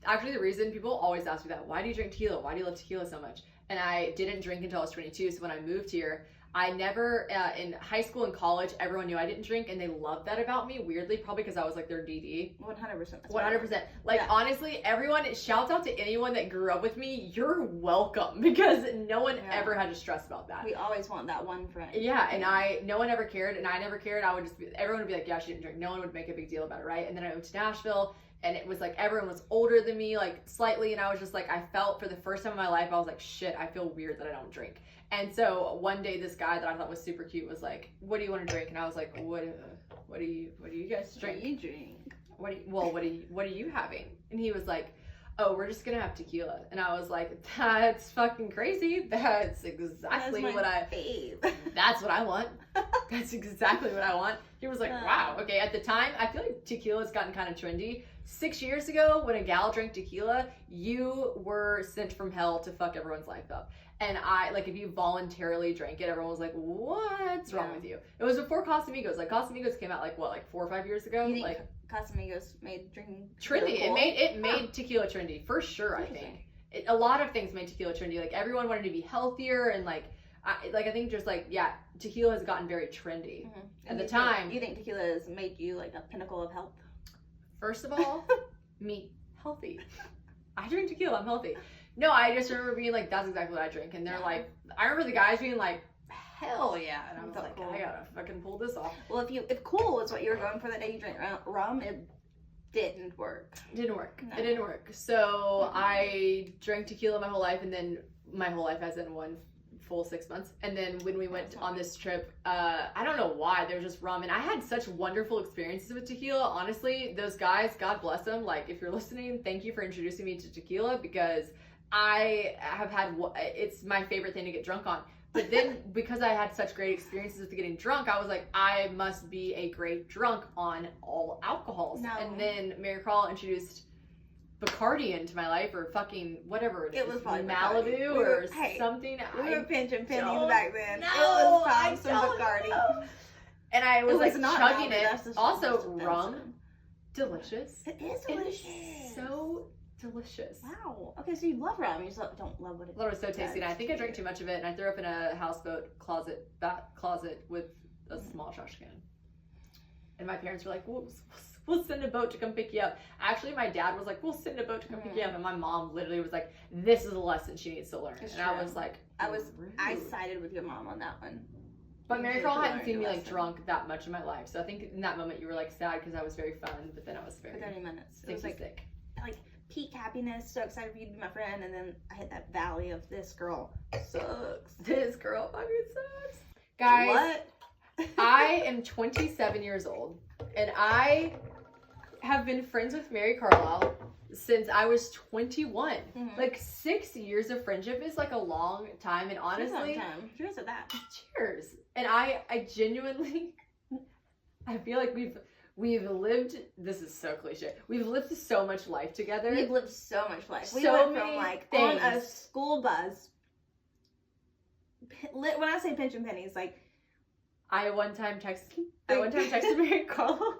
actually the reason people always ask me that, why do you drink tequila? Why do you love tequila so much? And I didn't drink until I was 22. So when I moved here, I never, in high school and college, everyone knew I didn't drink, and they loved that about me, weirdly, probably because I was like their DD. 100%. 100%. Like, honestly, everyone, shouts out to anyone that grew up with me, you're welcome, because no one ever had to stress about that. We always want that one friend. Yeah, and no one ever cared, and I never cared. I would just everyone would be like, yeah, she didn't drink. No one would make a big deal about it, right? And then I moved to Nashville, and it was like everyone was older than me, like slightly, and I was just like, I felt for the first time in my life, I was like, shit, I feel weird that I don't drink. And so one day, this guy that I thought was super cute was like, "What do you want to drink?" And I was like, "What do you guys drink? What do you drink? What are you having?" And he was like, oh, we're just gonna have tequila. And I was like, that's fucking crazy. That's exactly that's what I want. That's exactly what I want. He was like, wow. Okay, at the time, I feel like tequila's gotten kind of trendy. 6 years ago, when a gal drank tequila, you were sent from hell to fuck everyone's life up. And if you voluntarily drank it, everyone was like, what's wrong with you? It was before Casamigos. Like, Casamigos came out, 4 or 5 years ago? You think Casamigos made drinking trendy. Cool? It made tequila trendy, for sure, I think. A lot of things made tequila trendy. Like, everyone wanted to be healthier, and, I think just, tequila has gotten very trendy. Mm-hmm. At the time... Do you think tequila has made you, a pinnacle of health? First of all, me, healthy. I drink tequila, I'm healthy. No, I just remember being like, that's exactly what I drink. And they're like, I remember the guys being like, hell yeah. And I was like, cool. I gotta fucking pull this off. Well, if cool is what you were going for that day you drank rum, it didn't work. It didn't work. So I drank tequila my whole life, and then my whole life as in one full 6 months. And then when we went on this trip, I don't know why, there was just rum, and I had such wonderful experiences with tequila. Honestly, those guys, God bless them, if you're listening, thank you for introducing me to tequila, because I have had, it's my favorite thing to get drunk on. But then, because I had such great experiences with getting drunk, I was like, I must be a great drunk on all alcohols. No. And then Mary Carl introduced Bacardi into my life, or fucking whatever it was, probably Malibu or something. We were pinching pennies back then. No, it was some Bacardi. Know. And I was chugging it. Also, rum, delicious. It is delicious. It's so delicious. Wow. Okay, so you love rum. You just don't love what it is. It was so tasty. And I think I drank too much of it, and I threw up in a houseboat closet with a small trash can. And my parents were like, we'll send a boat to come pick you up. Actually, my dad was like, we'll send a boat to come pick you up. And my mom literally was like, this is a lesson she needs to learn. It's and true. I was like, I sided with your mom on that one. But Mary Carl hadn't seen me drunk that much in my life. So I think in that moment you were sad because I was very fun, but then I was very 30 minutes. It was sick. Peak happiness, so excited for you to be my friend, and then I hit that valley of this girl sucks. This girl fucking sucks. Guys, what? I am 27 years old, and I have been friends with Mary Carlisle since I was 21. Mm-hmm. 6 years of friendship is a long time, and honestly, cheers to that. Cheers. And I genuinely, I feel like we've lived, this is so cliche, we've lived so much life together. We've lived so much life. We went from on a school bus. When I say pinch and pennies, I one time texted Mary Carl.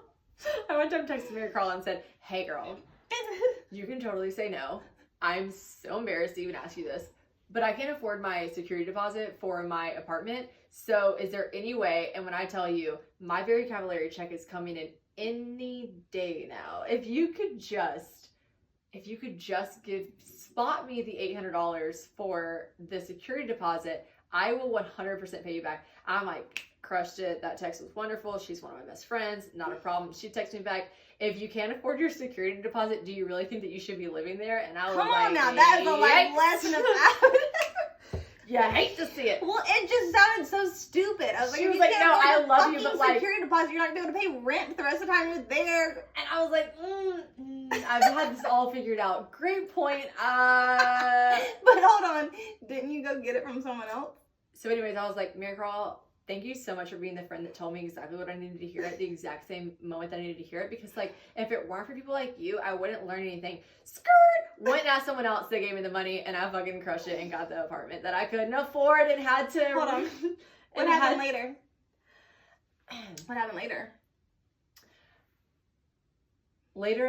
I one time texted Mary Carl and said, hey girl, you can totally say no. I'm so embarrassed to even ask you this, but I can't afford my security deposit for my apartment. So is there any way, and when I tell you, my Very Cavallari check is coming in any day now. If you could just spot me the $800 for the security deposit, I will 100% pay you back. I'm crushed it. That text was wonderful. She's one of my best friends. Not a problem. She texted me back, if you can't afford your security deposit, do you really think that you should be living there? And I was Come on now, that is a lesson of Yeah, I hate to see it. Well, it just sounded so stupid. I was she was like, no, I love you, but security deposit, you're not going to be able to pay rent the rest of the time you're there. And I was like, I've had this all figured out. Great point. But hold on, didn't you go get it from someone else? So anyways, I was like, Mary Carl, thank you so much for being the friend that told me exactly what I needed to hear at the exact same moment that I needed to hear it. Because if it weren't for people like you, I wouldn't learn anything. Skirt! Went and asked someone else, they gave me the money, and I fucking crushed it and got the apartment that I couldn't afford and had to... Hold on. What happened later? What happened later? Later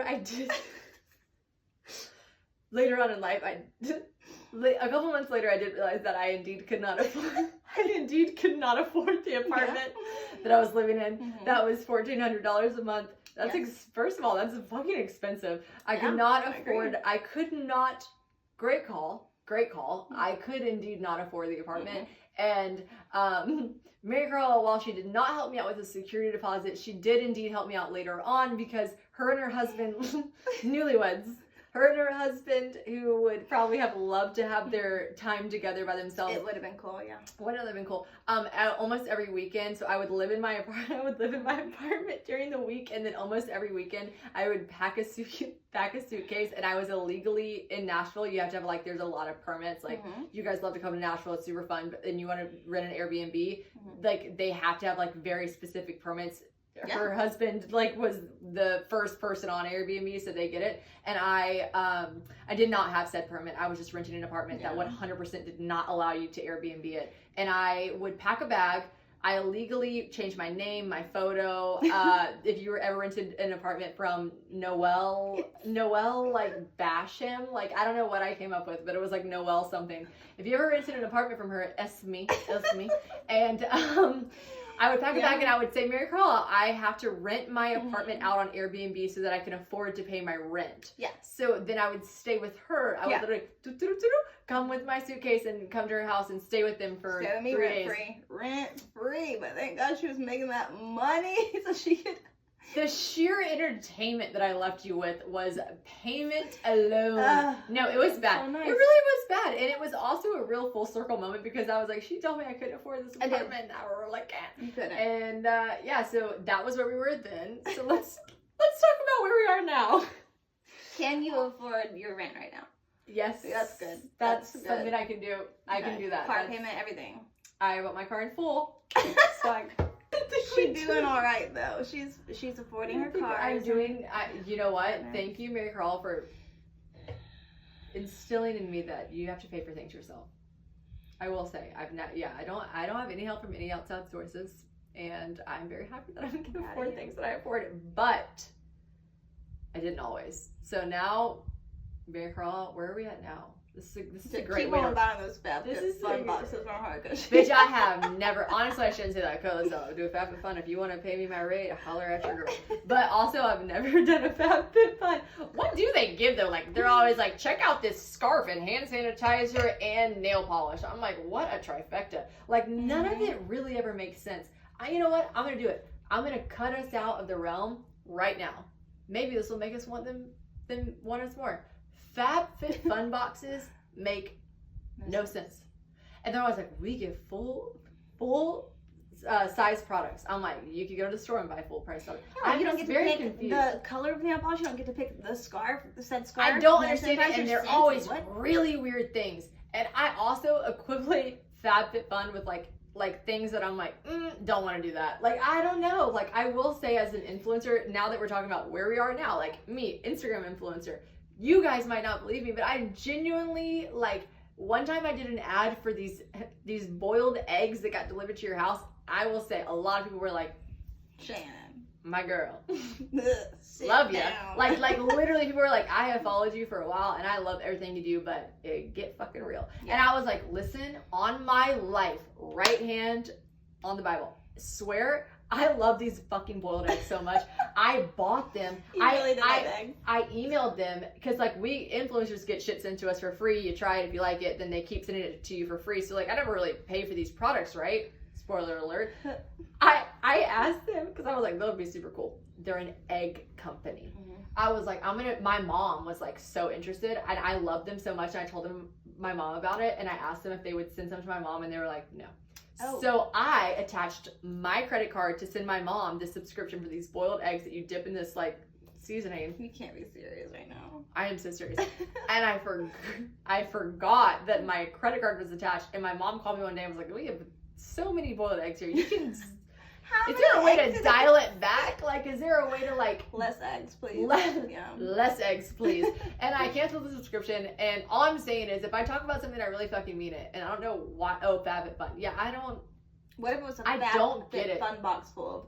on in life, a couple months later, I did realize that I indeed could not afford the apartment that I was living in. Mm-hmm. That was $1,400 a month. That's first of all, that's fucking expensive. I could not afford. I could not. Great call. Mm-hmm. I could indeed not afford the apartment. Mm-hmm. And Mary Carl, while she did not help me out with a security deposit, she did indeed help me out later on, because her and her husband, newlyweds. her and her husband, who would probably have loved to have their time together by themselves. It would have been cool, yeah. Would have been cool. Almost every weekend. So I would live in my apartment. I would live in my apartment during the week, and then almost every weekend I would pack a suitcase. And I was illegally in Nashville. You have to have like, there's a lot of permits. Like you guys love to come to Nashville. It's super fun. And you want to rent an Airbnb. Like they have to have like very specific permits. Yeah. Her husband like was the first person on Airbnb, so they get it. And I did not have said permit. I was just renting an apartment that 100% did not allow you to Airbnb it. And I would pack a bag. I illegally changed my name, my photo. If you were ever rented an apartment from Noelle like Basham, like I don't know what I came up with, but it was like Noelle something. If you ever rented an apartment from her, it's me. And I would pack a bag and I would say, Mary Carla, I have to rent my apartment out on Airbnb so that I can afford to pay my rent. Yes. So then I would stay with her. I would literally come with my suitcase and come to her house and stay with them for 3 days. Rent free. But thank God she was making that money so she could. The sheer entertainment that I left you with was payment alone. No, it was bad. So nice. It really was bad. And it was also a real full circle moment because I was like, she told me I couldn't afford this apartment. And now we're like, you couldn't. And so that was where we were then. So let's talk about where we are now. Can you afford your rent right now? Yes. That's good. That's good. Something I can do. I can do that. Car payment, everything. I bought my car in full. So She's doing all right though. She's affording her car. I'm doing. You know what? Thank you, Mary Carl, for instilling in me that you have to pay for things yourself. I will say, I don't have any help from any outside sources, and I'm very happy that I can afford things that I afford. But I didn't always. So now, Mary Carl, where are we at now? This is a great way to buy those fun boxes from her. Bitch, I have never. Honestly, I shouldn't say that because I'll do a FabFitFun. If you want to pay me my rate, holler at your girl. But also, I've never done a FabFitFun. What do they give though? Like they're always like, check out this scarf and hand sanitizer and nail polish. I'm like, what a trifecta. Like none of it really ever makes sense. You know what? I'm gonna do it. I'm gonna cut us out of the realm right now. Maybe this will make us want them want us more. FabFitFun boxes make no sense. And they're always like, we give full size products. I'm like, you could go to the store and buy full price stuff. You don't get to pick the color of the nail polish. You don't get to pick the scarf, the said scarf. I don't understand it, and they're always really weird things. And I also equivalent FabFitFun with like things that I'm like, don't want to do that. Like, I don't know. Like, I will say as an influencer, now that we're talking about where we are now, like me, Instagram influencer, you guys might not believe me, but I genuinely, like, one time I did an ad for these boiled eggs that got delivered to your house. I will say a lot of people were like, Shannon, my girl, love you. Like literally people were like, I have followed you for a while and I love everything you do, but get fucking real. Yeah. And I was like, listen, on my life, right hand on the Bible, swear, I love these fucking boiled eggs so much. I bought them. I emailed them because like we influencers get shit sent to us for free. You try it if you like it, then they keep sending it to you for free. So like I never really pay for these products, right? Spoiler alert. I asked them because I was like, that would be super cool. They're an egg company. Mm-hmm. I was like, my mom was like so interested and I loved them so much. And I told them my mom about it and I asked them if they would send some to my mom and they were like, no. Oh. So I attached my credit card to send my mom the subscription for these boiled eggs that you dip in this like seasoning. You can't be serious right now. I am so serious. And I forgot that my credit card was attached. And my mom called me one day and was like, we have so many boiled eggs here. You can. Is there a way to dial it back? Like, is there a way to like less eggs, please? Less eggs, please. And I canceled the subscription. And all I'm saying is, if I talk about something, I really fucking mean it. And I don't know why. Oh, FabFitFun. Yeah, I don't. What if it was a FabFitFun box full of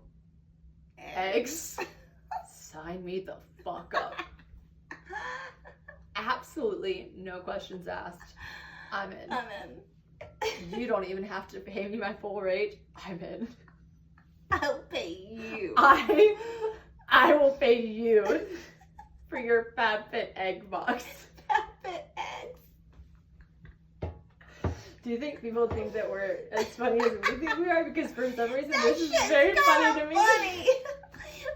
eggs? Sign me the fuck up. Absolutely no questions asked. I'm in. You don't even have to pay me my full rate. I'm in. I'll pay you. I will pay you for your FabFit egg box. FabFit eggs. Do you think people think that we're as funny as we think we are? Because for some reason this is very funny to me.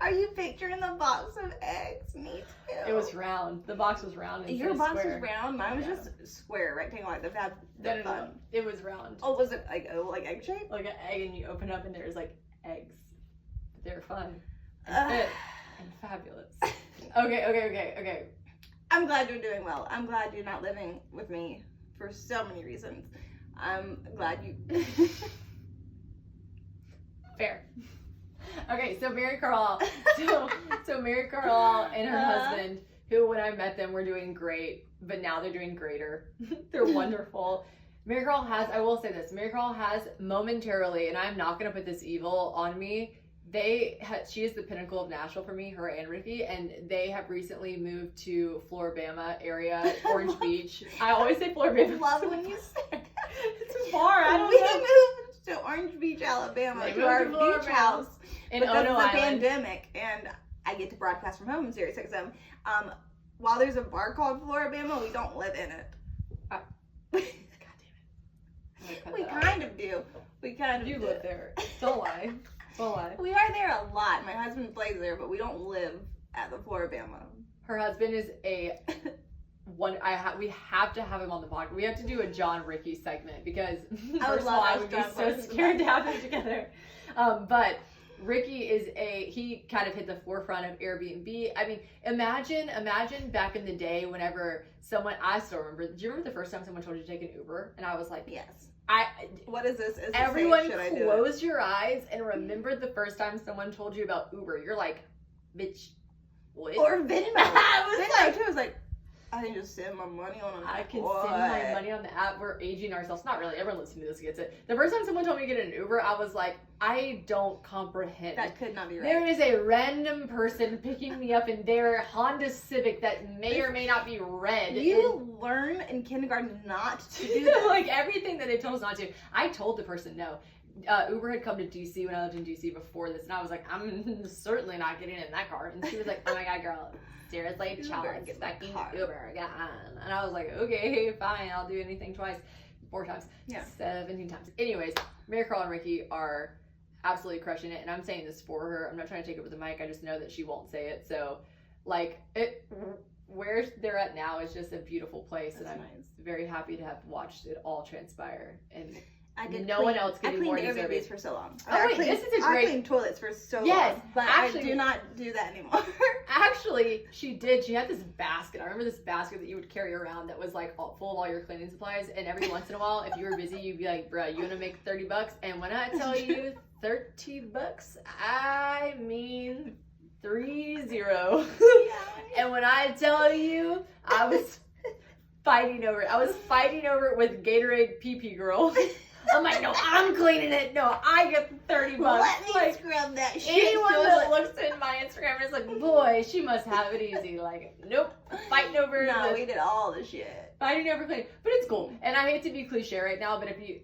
Are you picturing the box of eggs? Me too. It was round. The box was round. Your box square. was round? Mine was just square, rectangle, like the No. It was round. Oh, was it like egg shape? Like an egg, and you open up and there's like eggs. They're fun and fit and fabulous. Okay. I'm glad you're doing well. I'm glad you're not living with me for so many reasons. I'm glad you... Fair. Okay, so Mary Carl. So Mary Carl and her husband, who when I met them were doing great, but now they're doing greater. They're wonderful. Mary Carl has, I will say this, Mary Carl has momentarily, and I'm not going to put this evil on me, she is the pinnacle of Nashville for me, her and Ricky, and they have recently moved to Floribama area, Orange Beach. I always say Floribama. I love when you say it's far. I don't we know. moved to Orange Beach, Alabama, They to our moved to beach house in because Ono of the Island. pandemic, and I get to broadcast from home in SiriusXM. While there's a bar called Floribama, we don't live in it. God damn it. We kind of do. We kind of You do. live there. Don't lie. Don't lie. We are there a lot. My husband plays there, but we don't live at the Floribama. Her husband is we have to have him on the podcast. We have to do a John Ricky segment because I would love I would be so scared to have them together. But Ricky he kind of hit the forefront of Airbnb. I mean, imagine back in the day whenever I still remember, do you remember the first time someone told you to take an Uber? And I was like, yes. What is this? Everyone close your eyes and remember the first time someone told you about Uber. You're like, bitch, what? Or Venmo. Venmo too. I was like, I can just send my money on an app. I can send my money on the app. We're aging ourselves. Not really. Everyone listening to this gets it. The first time someone told me to get an Uber, I was like, I don't comprehend. That could not be right. There is a random person picking me up in their Honda Civic that may or may not be red. You learn in kindergarten not to do that. Like everything that they told us not to. I told the person no. Uber had come to DC when I lived in DC before this, and I was like, I'm certainly not getting in that car. And she was like, oh my god, girl. Seriously, child, expecting Uber again. And I was like, okay, fine, I'll do anything 4 times, 17 times. Anyways, Mary Carl and Ricky are absolutely crushing it, and I'm saying this for her. I'm not trying to take over the mic. I just know that she won't say it. So, where they're at now is just a beautiful place, and I'm very happy to have watched it all transpire. And one else can be more deserving. I cleaned Airbnbs for so long. This is a great... I cleaned toilets for so long. Yes, but actually, I do not do that anymore. Actually, she did. She had this basket. I remember this basket that you would carry around that was like full of all your cleaning supplies. And every once in a while, if you were busy, you'd be like, bruh, you want to make $30? And when I tell you $30, I mean 30. And when I tell you, I was fighting over it with Gatorade pee girl. I'm like, no, I'm cleaning it. No, I get $30. Let me scrub that shit. Anyone that looks in my Instagram is like, boy, she must have it easy. Like, nope, fighting over. No, we did all the shit. Fighting over cleaning, but it's cool. And I hate to be cliche right now, but if you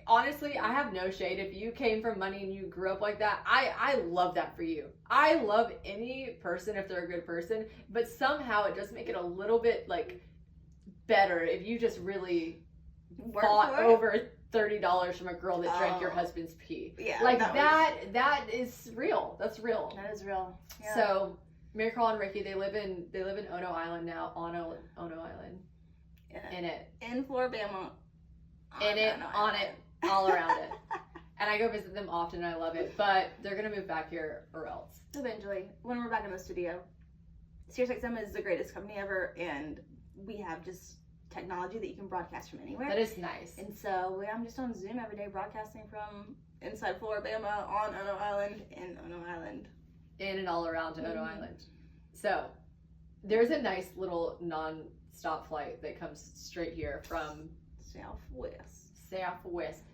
honestly, I have no shade. If you came from money and you grew up like that, I love that for you. I love any person if they're a good person, but somehow it does make it a little bit better if you just really fought over $30 from a girl that drank your husband's pee. Yeah. That is real. That's real. That is real. Yeah. So Mary Carl and Ricky, they live in Ono Island now. Ono Island. In Floribama. On it, all around it. And I go visit them often and I love it. But they're gonna move back here or else. Eventually. When we're back in the studio. SiriusXM is the greatest company ever, and we have just technology that you can broadcast from anywhere. That is nice. And so I'm just on Zoom every day broadcasting from inside Floribama, on Ono Island, in Ono Island. In and all around to Ono Island. So there's a nice little non-stop flight that comes straight here from Southwest.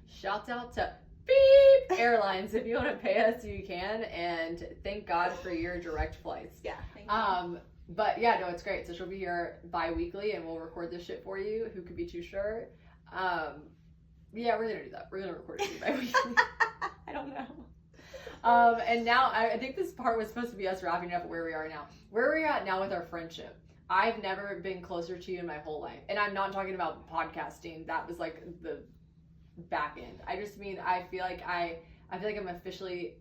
Shout out to Beep Airlines. If you want to pay us, you can. And thank God for your direct flights. Yeah, thank you. But yeah, no, it's great. So she'll be here bi-weekly and we'll record this shit for you. Who could be too sure? Yeah, we're going to do that. We're going to record it bi-weekly. I don't know. And now I think this part was supposed to be us wrapping up where we are now. Where we're at now with our friendship. I've never been closer to you in my whole life. And I'm not talking about podcasting. That was the back end. I just mean I feel like I'm officially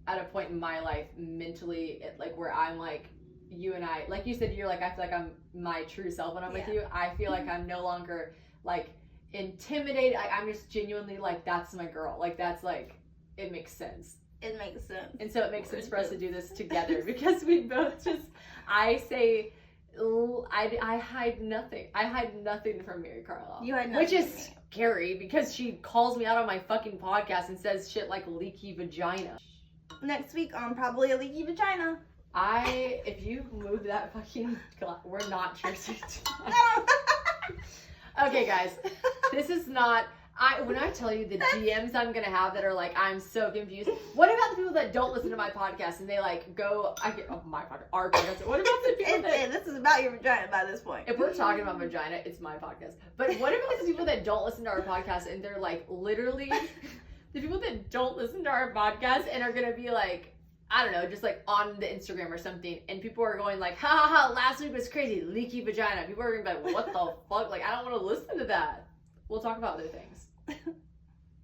at a point in my life mentally, like where I'm like, you and I, like you said, you're like, I feel like I'm my true self when I'm with you. I feel like I'm no longer like intimidated. I'm just genuinely like, that's my girl. Like that's like, it makes sense. It makes sense. And so it makes sense for us to do this together because we both just, I say, I hide nothing. I hide nothing from Mary Carlisle. You hide nothing. Which is scary because she calls me out on my fucking podcast and says shit like leaky vagina. Next week on Probably a Leaky Vagina. If you move that fucking we're not choosing Okay, guys. This is not... when I tell you the DMs I'm gonna have that are like, I'm so confused. What about the people that don't listen to my podcast and they like go, our podcast. What about the people that... This is about your vagina by this point. If we're talking about vagina, it's my podcast. But what about the people that don't listen to our podcast and they're like, literally, the people that don't listen to our podcast and are gonna be like, I don't know, just like on the Instagram or something, and people are going like, ha ha ha, last week was crazy, leaky vagina. People are gonna be like, what the fuck? Like, I don't want to listen to that. We'll talk about other things.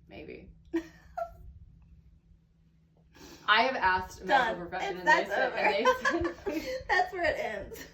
Maybe. I have asked a medical profession and they said that's where it ends.